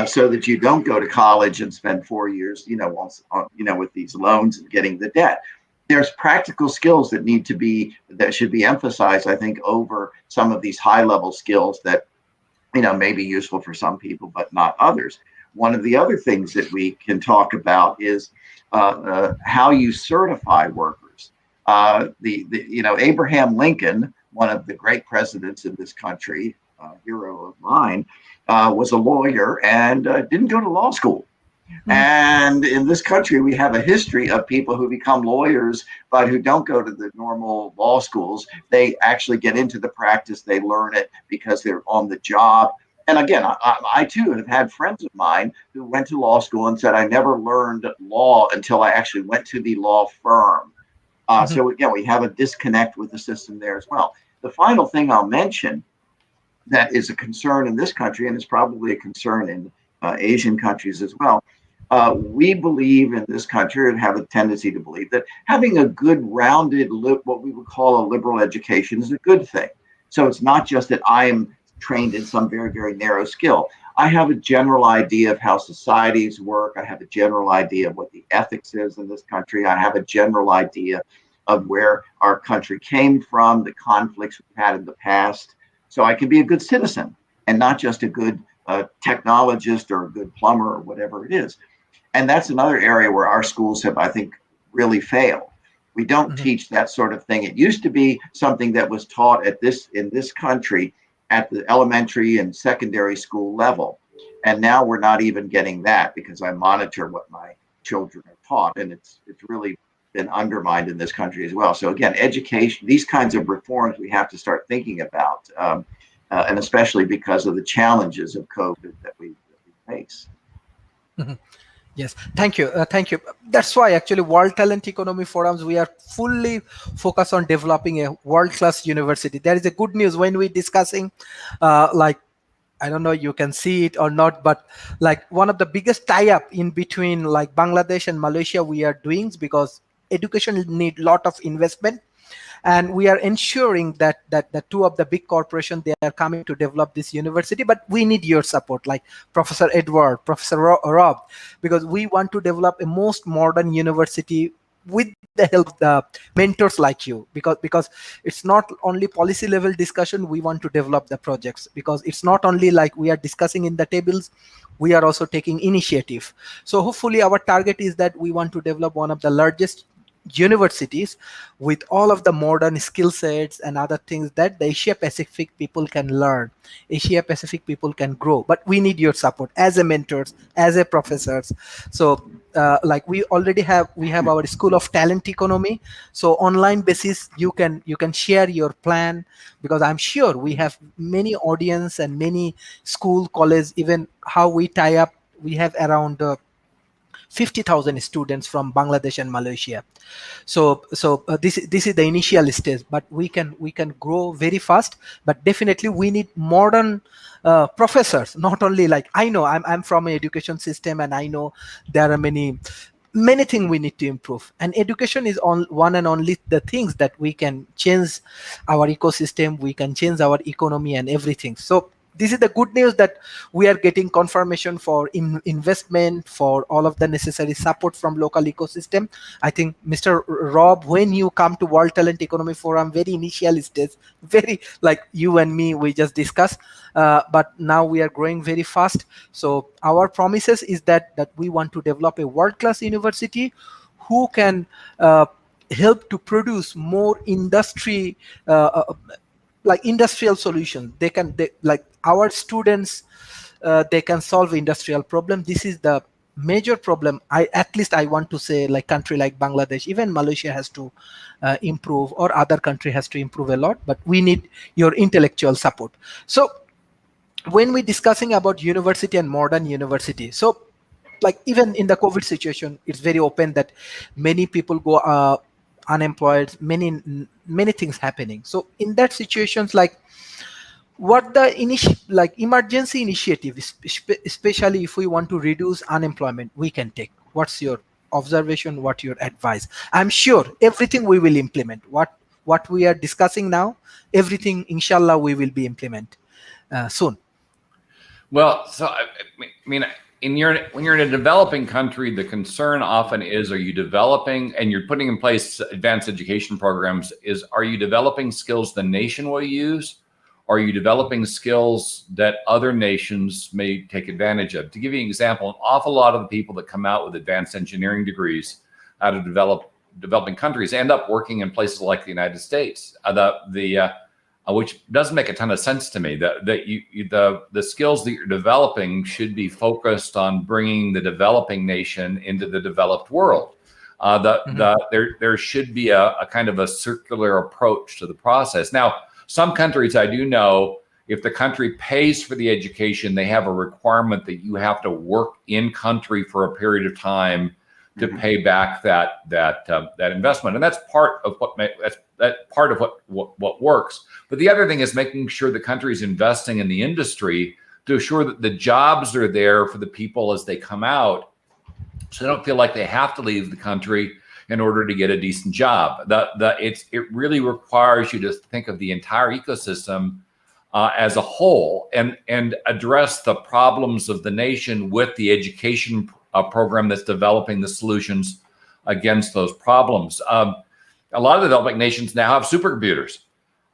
so that you don't go to college and spend 4 years, with these loans and getting the debt. There's practical skills that should be emphasized, I think, over some of these high level skills that may be useful for some people, but not others. One of the other things that we can talk about is how you certify workers. Abraham Lincoln, one of the great presidents in this country, hero of mine, was a lawyer and didn't go to law school. Mhm. And in this country, we have a history of people who become lawyers, but who don't go to the normal law schools. They actually get into the practice, they learn it because they're on the job. And again, I too have had friends of mine who went to law school and said, I never learned law until I actually went to the law firm. Mhm. So again, we have a disconnect with the system there as well. The final thing I'll mention that is a concern in this country, and is probably a concern in Asian countries as well. We believe in this country, and have a tendency to believe, that having a good, rounded, what we would call a liberal education is a good thing. So it's not just that I am trained in some very, very narrow skill. I have a general idea of how societies work. I have a general idea of what the ethics is in this country. I have a general idea of where our country came from, the conflicts we've had in the past, so I can be a good citizen and not just a good technologist or a good plumber or whatever it is. And that's another area where our schools have, I think, really failed. We don't Mhm. teach that sort of thing. It used to be something that was taught in this country at the elementary and secondary school level. And now we're not even getting that, because I monitor what my children are taught, and it's really been undermined in this country as well. So again, education, these kinds of reforms we have to start thinking about, and especially because of the challenges of COVID that we face. Mhm. Yes, thank you, thank you. That's why actually World Talent Economy Forums, we are fully focused on developing a world-class university. There is a good news when we discussing, like, I don't know you can see it or not, but like one of the biggest tie-up in between like Bangladesh and Malaysia we are doing, because education need lot of investment, and we are ensuring that the two of the big corporations, they are coming to develop this university, but we need your support, like Professor Edward, Professor Rob, because we want to develop a most modern university with the help of the mentors like you, because it's not only policy level discussion, we want to develop the projects, because it's not only like we are discussing in the tables, we are also taking initiative. So hopefully our target is that we want to develop one of the largest universities with all of the modern skill sets and other things that the Asia Pacific people can learn, Asia Pacific people can grow. But we need your support as a mentors, as a professors. So like we have our School of Talent Economy. So online basis you can share your plan, because I'm sure we have many audience and many school, college, even how we tie up. We have around 50,000 students from Bangladesh and Malaysia. So this is the initial stage, but we can grow very fast. But definitely we need modern professors, not only like, I know I'm from an education system, and I know there are many things we need to improve, and education is on one and only the things that we can change our ecosystem, we can change our economy and everything. So this is the good news, that we are getting confirmation for investment, for all of the necessary support from local ecosystem. I think, Mr. Rob, when you come to World Talent Economy Forum, very initial stage, very like you and me, we just discussed, but now we are growing very fast. So our promises is that we want to develop a world-class university who can help to produce more industry, like industrial solutions. Like our students, they can solve industrial problem. This is the major problem. At least I want to say, like country like Bangladesh, even Malaysia has to improve, or other country has to improve a lot, but we need your intellectual support. So when we're discussing about university and modern university, so like even in the COVID situation, it's very open that many people go unemployed, many things happening. So in that situations, like what the like emergency initiative, especially if we want to reduce unemployment, we can take. What's your observation? What your advice? I'm sure everything we will implement. What we are discussing now, everything, inshallah, we will be implement soon. Well, so I mean, when you're in a developing country, the concern often is: are you developing, and you're putting in place advanced education programs? Are you developing skills the nation will use? Or are you developing skills that other nations may take advantage of? To give you an example, an awful lot of the people that come out with advanced engineering degrees out of developing countries end up working in places like the United States. Which doesn't make a ton of sense to me. The skills that you're developing should be focused on bringing the developing nation into the developed world. There should be a kind of a circular approach to the process. Now, some countries, I do know, if the country pays for the education, they have a requirement that you have to work in country for a period of time to pay back that investment, and that's part of what works. But the other thing is making sure the country is investing in the industry to assure that the jobs are there for the people as they come out, so they don't feel like they have to leave the country in order to get a decent job. It really requires you to think of the entire ecosystem as a whole, and address the problems of the nation with the education program that's developing the solutions against those problems. A lot of the developing nations now have supercomputers.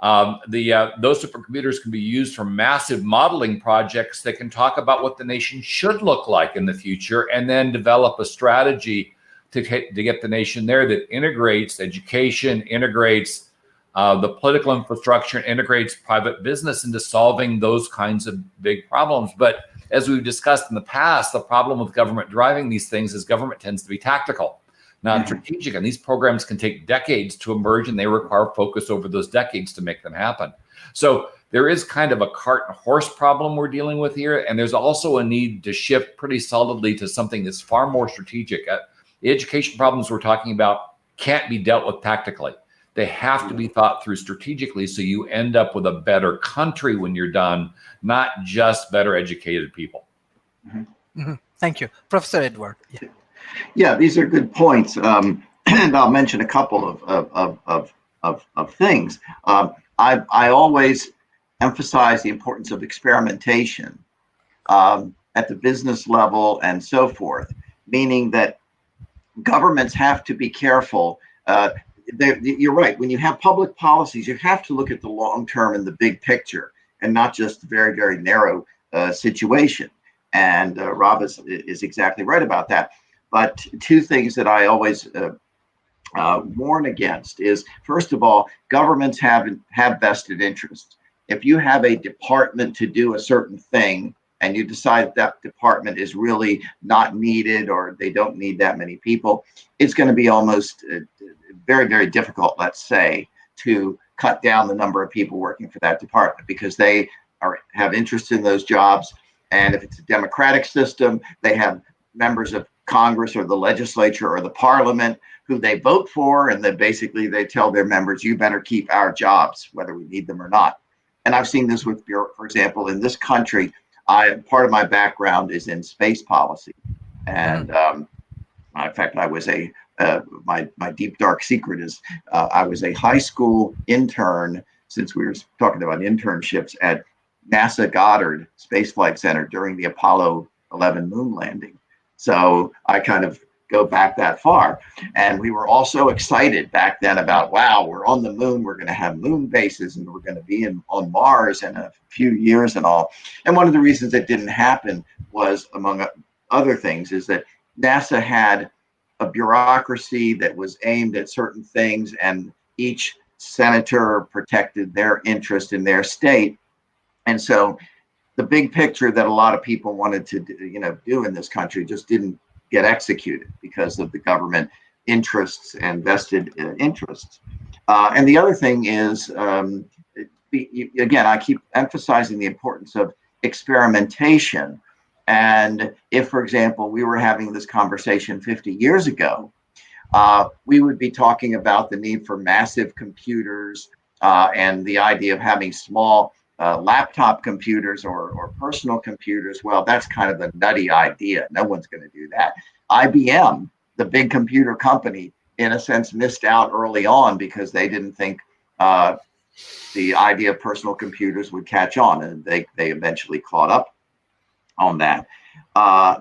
Those supercomputers can be used for massive modeling projects that can talk about what the nation should look like in the future, and then develop a strategy to get the nation there that integrates education, integrates the political infrastructure, integrates private business into solving those kinds of big problems. But as we've discussed in the past, the problem with government driving these things is government tends to be tactical, not strategic. And these programs can take decades to emerge, and they require focus over those decades to make them happen. So there is kind of a cart and horse problem we're dealing with here. And there's also a need to shift pretty solidly to something that's far more strategic. The education problems we're talking about can't be dealt with tactically. They have to be thought through strategically, so you end up with a better country when you're done, not just better educated people. Thank you. Professor Edward. Yeah, these are good points. And I'll mention a couple of things. I always emphasize the importance of experimentation at the business level and so forth, meaning that governments have to be careful. You're right. When you have public policies, you have to look at the long term and the big picture, and not just the very, very narrow situation. And Rob is exactly right about that. But two things that I always warn against is, first of all, governments have vested interests. If you have a department to do a certain thing, and you decide that department is really not needed, or they don't need that many people, it's going to be almost very, very difficult, let's say, to cut down the number of people working for that department, because they have interest in those jobs. And if it's a democratic system, they have members of Congress or the legislature or the parliament who they vote for, and then basically they tell their members, you better keep our jobs, whether we need them or not. And I've seen this with, for example, in this country, part of my background is in space policy. And in fact, I was my deep dark secret is I was a high school intern, since we were talking about internships, at NASA Goddard Space Flight Center during the Apollo 11 moon landing. So I kind of go back that far. And we were also excited back then about, wow, we're on the moon, we're going to have moon bases, and we're going to be on Mars in a few years and all. And one of the reasons it didn't happen was, among other things, is that NASA had a bureaucracy that was aimed at certain things, and each senator protected their interest in their state. And so the big picture that a lot of people wanted to do in this country just didn't get executed because of the government interests and vested interests. And the other thing is, again, I keep emphasizing the importance of experimentation. And if, for example, we were having this conversation 50 years ago, we would be talking about the need for massive computers and the idea of having small laptop computers or personal computers. Well, that's kind of a nutty idea. No one's going to do that. IBM, the big computer company, in a sense, missed out early on because they didn't think the idea of personal computers would catch on, and they eventually caught up on that.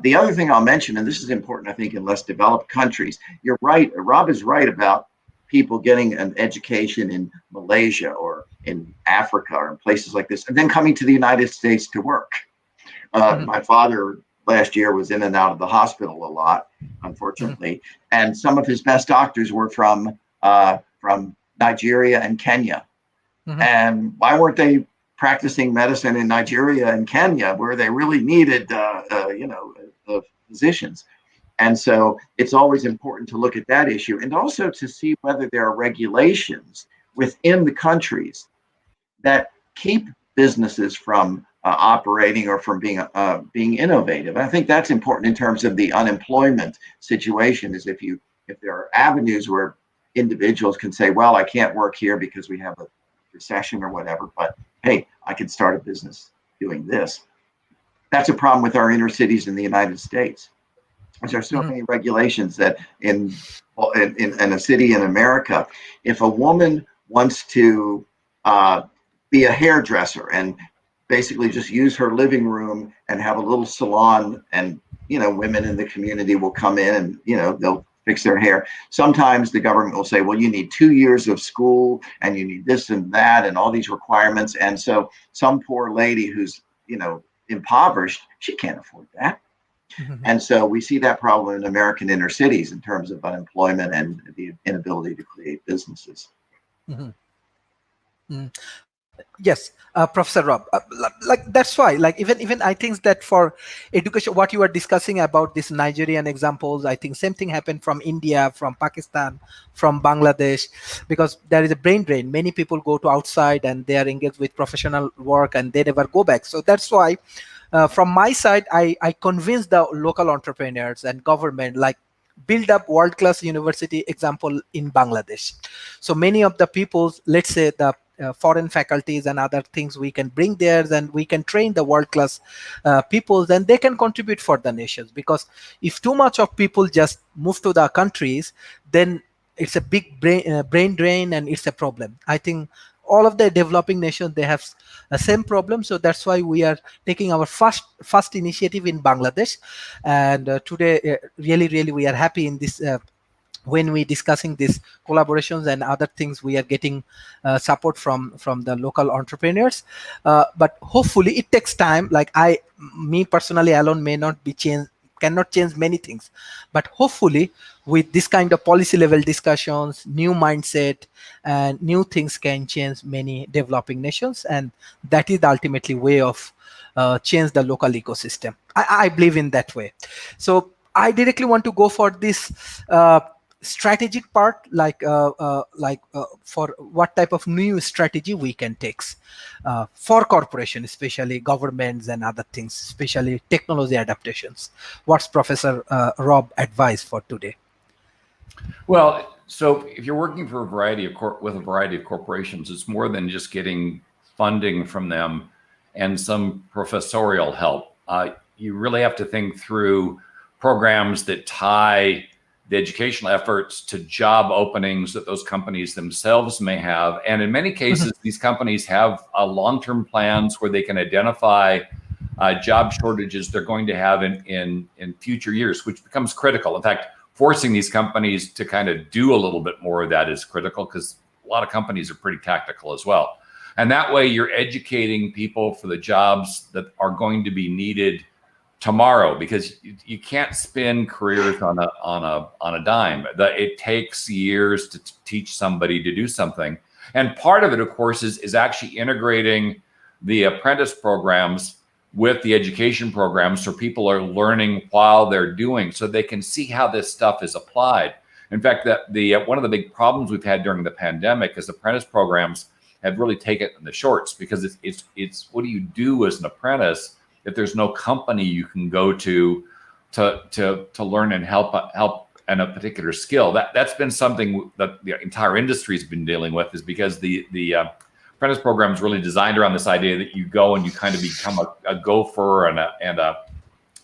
The other thing I'll mention, and this is important, I think, in less developed countries, you're right, Rob is right about people getting an education in Malaysia or in Africa or in places like this, and then coming to the United States to work. My father last year was in and out of the hospital a lot, unfortunately, and some of his best doctors were from Nigeria and Kenya. And why weren't they practicing medicine in Nigeria and Kenya, where they really needed, physicians? And so it's always important to look at that issue, and also to see whether there are regulations within the countries that keep businesses from operating or from being innovative. And I think that's important in terms of the unemployment situation. Is if there are avenues where individuals can say, well, I can't work here because we have a recession or whatever, but hey, I could start a business doing this. That's a problem with our inner cities in the United States. There are so many regulations that in a city in America, if a woman wants to be a hairdresser and basically just use her living room and have a little salon, and women in the community will come in and they'll fix their hair. Sometimes the government will say, well, you need 2 years of school and you need this and that and all these requirements. And so some poor lady who's impoverished, she can't afford that. And so we see that problem in American inner cities in terms of unemployment and the inability to create businesses. Yes, Professor Rob, that's why, even I think that for education, what you are discussing about this Nigerian examples, I think same thing happened from India, from Pakistan, from Bangladesh, because there is a brain drain. Many people go to outside and they are engaged with professional work and they never go back. So that's why from my side, I convince the local entrepreneurs and government, build up world-class university example in Bangladesh. So many of the people, let's say the foreign faculties and other things we can bring there, and we can train the world-class people, then they can contribute for the nations. Because if too much of people just move to the countries, then it's a big brain drain and it's a problem. I think all of the developing nations, they have the same problem. So that's why we are taking our first initiative in Bangladesh. And today, really, we are happy in this when we discussing these collaborations and other things, we are getting support from the local entrepreneurs. But hopefully it takes time. Me personally alone cannot change many things, but hopefully with this kind of policy level discussions, new mindset and new things can change many developing nations, and that is the ultimately way of change the local ecosystem. I believe in that way. So I directly want to go for this strategic part, for what type of new strategy we can take for corporation, especially governments and other things, especially technology adaptations. What's Professor Rob advice for today? Well, so if you're working for a variety of corporations, it's more than just getting funding from them and some professorial help. You really have to think through programs that tie the educational efforts to job openings that those companies themselves may have. And in many cases, these companies have long-term plans where they can identify job shortages they're going to have in future years, which becomes critical. In fact, forcing these companies to kind of do a little bit more of that is critical, because a lot of companies are pretty tactical as well. And that way you're educating people for the jobs that are going to be needed tomorrow, because you can't spin careers on a dime. It takes years to teach somebody to do something. And part of it, of course, is actually integrating the apprentice programs with the education programs, so people are learning while they're doing, so they can see how this stuff is applied. In fact, one of the big problems we've had during the pandemic is apprentice programs have really taken the shorts, because it's what do you do as an apprentice if there's no company you can go to learn and help in a particular skill? That's been something that the entire industry has been dealing with, is because the apprentice program is really designed around this idea that you go and you kind of become a gopher and a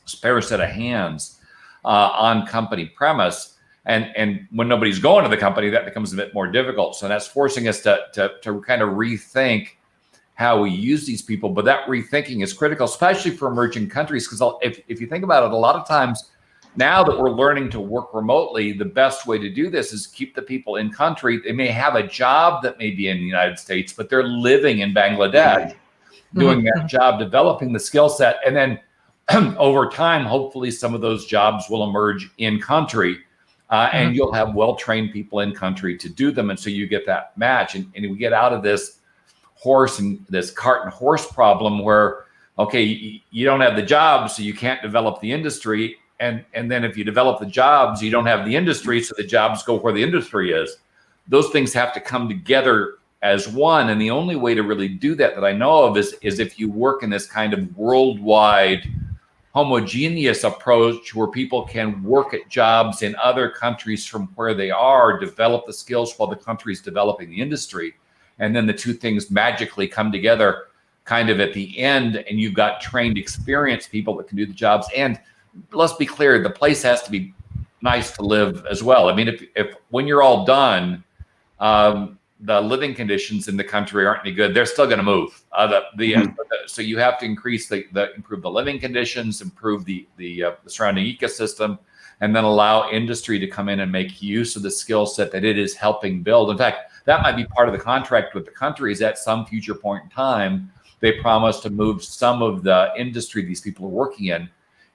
spare set of hands on company premise. And when nobody's going to the company, that becomes a bit more difficult. So that's forcing us to kind of rethink how we use these people. But that rethinking is critical, especially for emerging countries, because if you think about it, a lot of times now that we're learning to work remotely, the best way to do this is keep the people in country. They may have a job that may be in the United States, but they're living in Bangladesh, doing that job, developing the skill set. And then over time, hopefully some of those jobs will emerge in country. And you'll have well-trained people in country to do them. And so you get that match. And we get out of this cart and horse problem where, okay, you don't have the jobs, so you can't develop the industry. And then if you develop the jobs, you don't have the industry, so the jobs go where the industry is. Those things have to come together as one. And the only way to really do that I know of is if you work in this kind of worldwide homogeneous approach where people can work at jobs in other countries from where they are, develop the skills while the country's developing the industry. And then the two things magically come together kind of at the end, and you've got trained, experienced people that can do the jobs. And let's be clear, the place has to be nice to live as well. I mean, if when you're all done, the living conditions in the country aren't any good, they're still going to move. So you have to improve the living conditions, improve the surrounding ecosystem, and then allow industry to come in and make use of the skill set that it is helping build. In fact, that might be part of the contract with the countries. At some future point in time, they promise to move some of the industry these people are working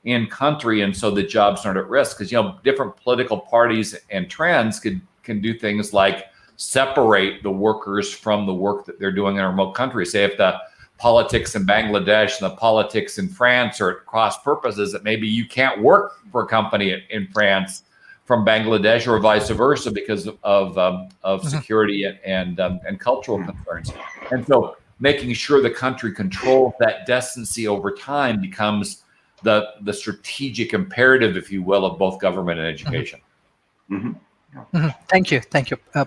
in country, and so the jobs aren't at risk. Because different political parties and trends can do things like separate the workers from the work that they're doing in a remote country. Say if the politics in Bangladesh and the politics in France are at cross purposes, that maybe you can't work for a company in France from Bangladesh, or vice versa, because of security and cultural concerns. And so making sure the country controls that destiny over time becomes the strategic imperative, if you will, of both government and education. Thank you,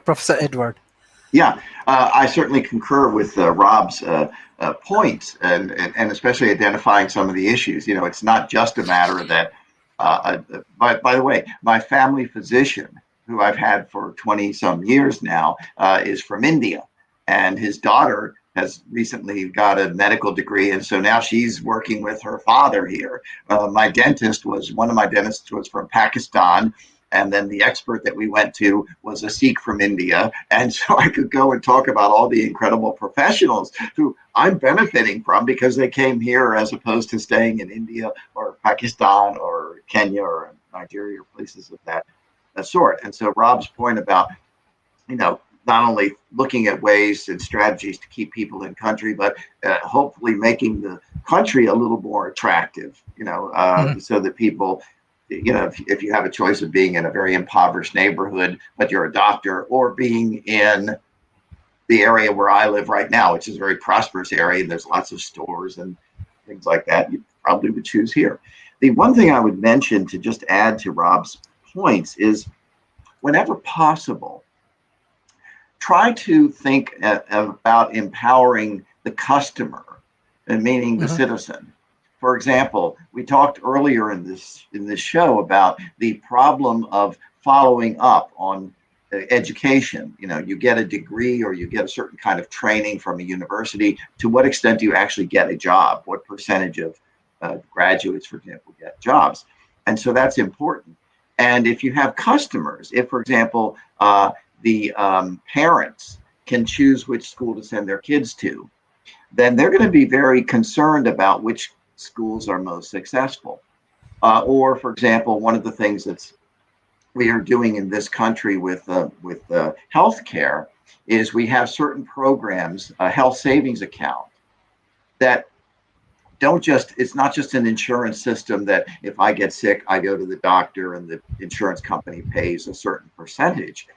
Professor Edward. Yeah, I certainly concur with Rob's points, and especially identifying some of the issues. It's not just a matter that, by the way, my family physician, who I've had for 20 some years now, is from India, and his daughter has recently got a medical degree, and so now she's working with her father here. One of my dentists was from Pakistan, and then the expert that we went to was a Sikh from India. And so I could go and talk about all the incredible professionals who I'm benefiting from because they came here as opposed to staying in India or Pakistan or Kenya or Nigeria or places of that sort. And so Rob's point about, not only looking at ways and strategies to keep people in country, but hopefully making the country a little more attractive, so that people, if you have a choice of being in a very impoverished neighborhood, but you're a doctor, or being in the area where I live right now, which is a very prosperous area, and there's lots of stores and things like that, you probably would choose here. The one thing I would mention to just add to Rob's points is, whenever possible, try to think about empowering the customer, and meaning the citizen. For example, we talked earlier in this show about the problem of following up on education. You get a degree or you get a certain kind of training from a university. To what extent do you actually get a job? What percentage of graduates, for example, get jobs? And so that's important. And if you have customers, if, for example, the parents can choose which school to send their kids to, then they're going to be very concerned about which schools are most successful. Or, for example, one of the things that's we are doing in this country with healthcare is we have certain programs, a health savings account, that it's not just an insurance system that if I get sick, I go to the doctor and the insurance company pays a certain percentage,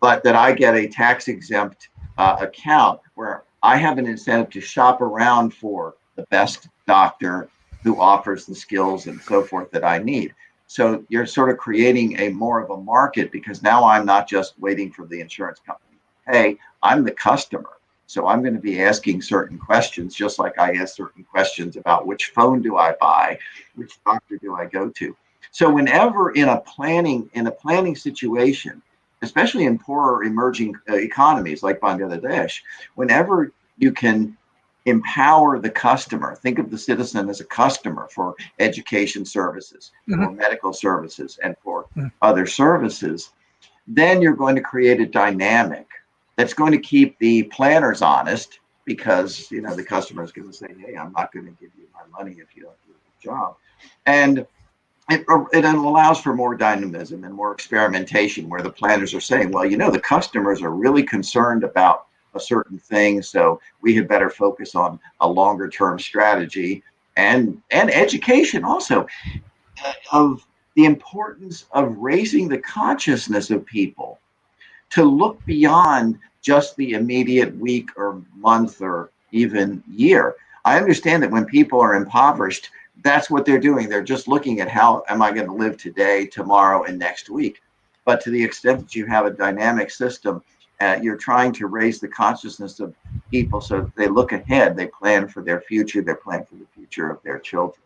but that I get a tax exempt account where I have an incentive to shop around for the best doctor who offers the skills and so forth that I need. So you're sort of creating more of a market, because now I'm not just waiting for the insurance company. Hey, I'm the customer. So I'm going to be asking certain questions, just like I ask certain questions about which phone do I buy, which doctor do I go to. So whenever in a planning situation, especially in poorer emerging economies like Bangladesh, whenever you can empower the customer, think of the citizen as a customer for education services, for medical services, and for other services, then you're going to create a dynamic that's going to keep the planners honest, because the customer is going to say, hey, I'm not going to give you my money if you don't do a good job. And it allows for more dynamism and more experimentation, where the planners are saying, well, the customers are really concerned about a certain thing, so we had better focus on a longer term strategy, and education also of the importance of raising the consciousness of people to look beyond just the immediate week or month or even year. I understand that when people are impoverished, that's what they're doing. They're just looking at how am I going to live today, tomorrow, and next week. But to the extent that you have a dynamic system, you're trying to raise the consciousness of people so that they look ahead, they plan for their future, they plan for the future of their children.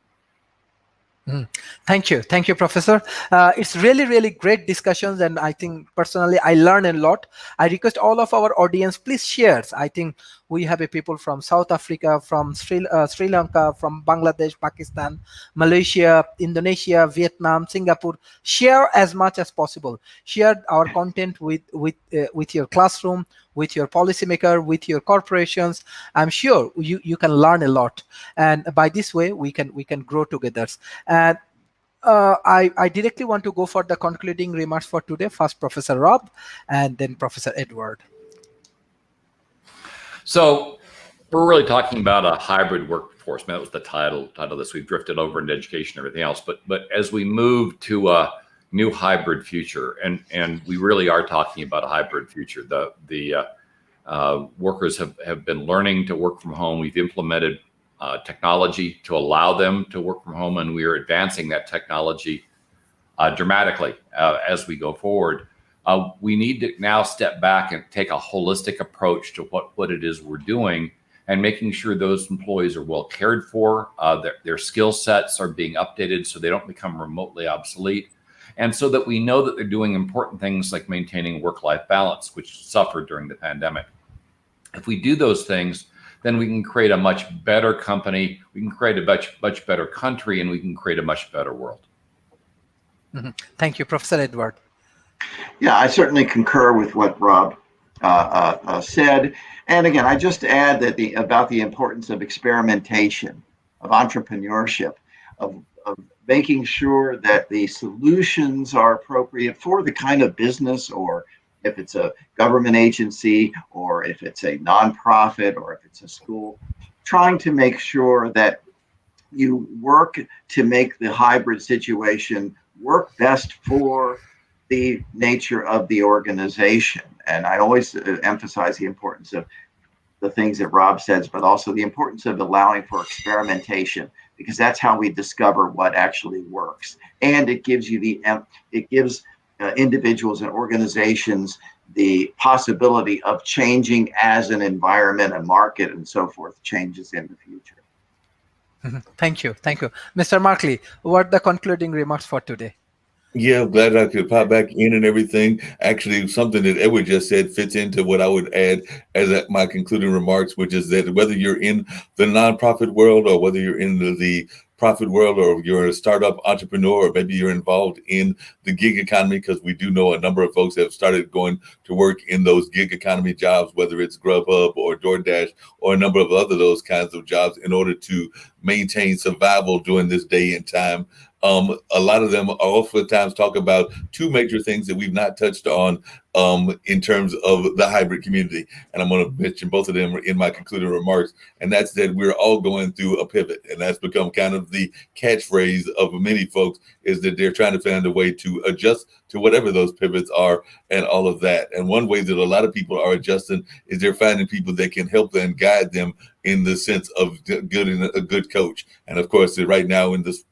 Thank you, Professor. It's really great discussions, and I think personally I learn a lot. I request all of our audience, please share. I think we have a people from South Africa, from Sri Lanka, from Bangladesh, Pakistan, Malaysia, Indonesia, Vietnam, Singapore. Share as much as possible. Share our content with your classroom, with your policymaker, with your corporations. I'm sure you can learn a lot, and by this way we can grow together. And I directly want to go for the concluding remarks for today. First, Professor Rob, and then Professor Edward. So we're really talking about a hybrid workforce. That was the title this. We've drifted over into education and everything else. But as we move to a new hybrid future, and we really are talking about a hybrid future. The workers have been learning to work from home. We've implemented technology to allow them to work from home, and we are advancing that technology dramatically as we go forward. We need to now step back and take a holistic approach to what it is we're doing, and making sure those employees are well cared for, their skill sets are being updated so they don't become remotely obsolete, and so that we know that they're doing important things like maintaining work-life balance, which suffered during the pandemic. If we do those things, then we can create a much better company, we can create a much better country, and we can create a much better world. Thank you, Professor Edward. Yeah, I certainly concur with what Rob said. And again, I just add that about the importance of experimentation, of entrepreneurship, of making sure that the solutions are appropriate for the kind of business, or if it's a government agency, or if it's a nonprofit, or if it's a school, trying to make sure that you work to make the hybrid situation work best for the nature of the organization. And I always emphasize the importance of the things that Rob says, but also the importance of allowing for experimentation, because that's how we discover what actually works. And it gives individuals and organizations the possibility of changing as an environment, a market, and so forth changes in the future. Thank you. Mr. Markley, what are the concluding remarks for today? Yeah, glad I could pop back in and everything. Actually, something that Edward just said fits into what I would add as my concluding remarks, which is that whether you're in the nonprofit world or whether you're in the profit world or you're a startup entrepreneur or maybe you're involved in the gig economy, because we do know a number of folks have started going to work in those gig economy jobs, whether it's Grubhub or DoorDash or a number of other those kinds of jobs in order to maintain survival during this day and time. A lot of them oftentimes talk about two major things that we've not touched on in terms of the hybrid community. And I'm going to mention both of them in my concluding remarks. And that's that we're all going through a pivot. And that's become kind of the catchphrase of many folks, is that they're trying to find a way to adjust to whatever those pivots are and all of that. And one way that a lot of people are adjusting is they're finding people that can help them and guide them in the sense of getting a good coach. And of course, right now in this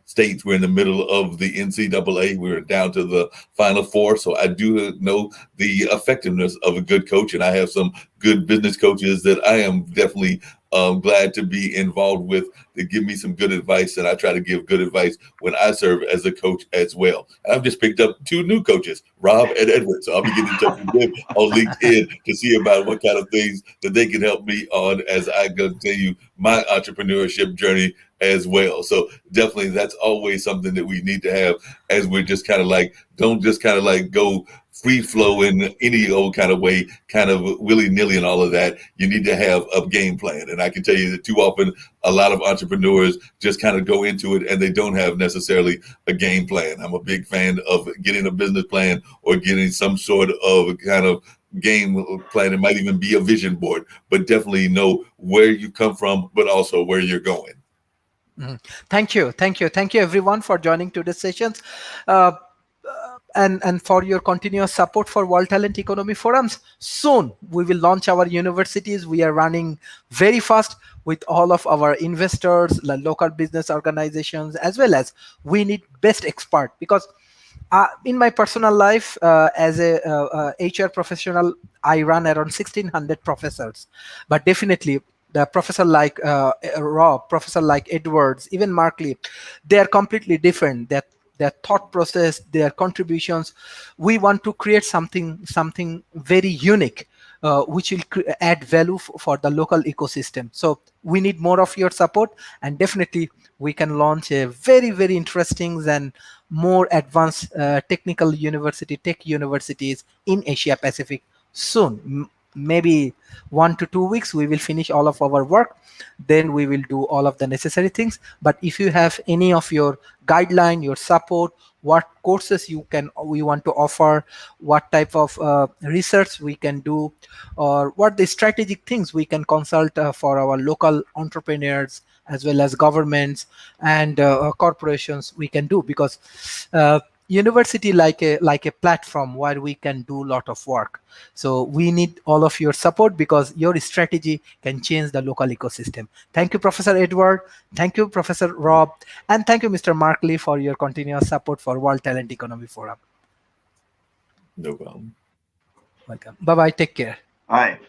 states, we're in the middle of the NCAA. We're down to the Final Four. So I do know the effectiveness of a good coach, and I have some good business coaches that I am definitely glad to be involved with to give me some good advice. And I try to give good advice when I serve as a coach as well. And I've just picked up two new coaches, Rob and Edward. So I'll be getting in touch with them on LinkedIn to see about what kind of things that they can help me on as I continue my entrepreneurship journey as well. So definitely that's always something that we need to have, as we're just kind of like, don't just kind of like go free flow in any old kind of way, kind of willy-nilly and all of that. You need to have a game plan. And I can tell you that too often a lot of entrepreneurs just kind of go into it and they don't have necessarily a game plan. I'm a big fan of getting a business plan or getting some sort of kind of game plan. It might even be a vision board, but definitely know where you come from, but also where you're going. Thank you everyone for joining today's sessions, and for your continuous support for World Talent Economy Forums. Soon we will launch our universities. We are running very fast with all of our investors, local business organizations, as well as we need best expert, because in my personal life, as a HR professional, I run around 1600 professors, but definitely the professor like Rob, professor like Edwards, even Markley, they are completely different. That their thought process, their contributions, we want to create something very unique, which will add value for the local ecosystem. So we need more of your support, and definitely we can launch a very interesting and more advanced technical university, tech universities in Asia Pacific soon. Maybe 1 to 2 weeks we will finish all of our work, then we will do all of the necessary things. But if you have any of your guideline, your support, what courses we want to offer, what type of research we can do, or what the strategic things we can consult for our local entrepreneurs as well as governments and corporations, we can do, because university like a platform where we can do a lot of work. So we need all of your support, because your strategy can change the local ecosystem. Thank you, Professor Edward. Thank you, Professor Rob. And thank you, Mr. Markley, for your continuous support for World Talent Economy Forum. No problem. Welcome. Bye-bye. Take care. Bye.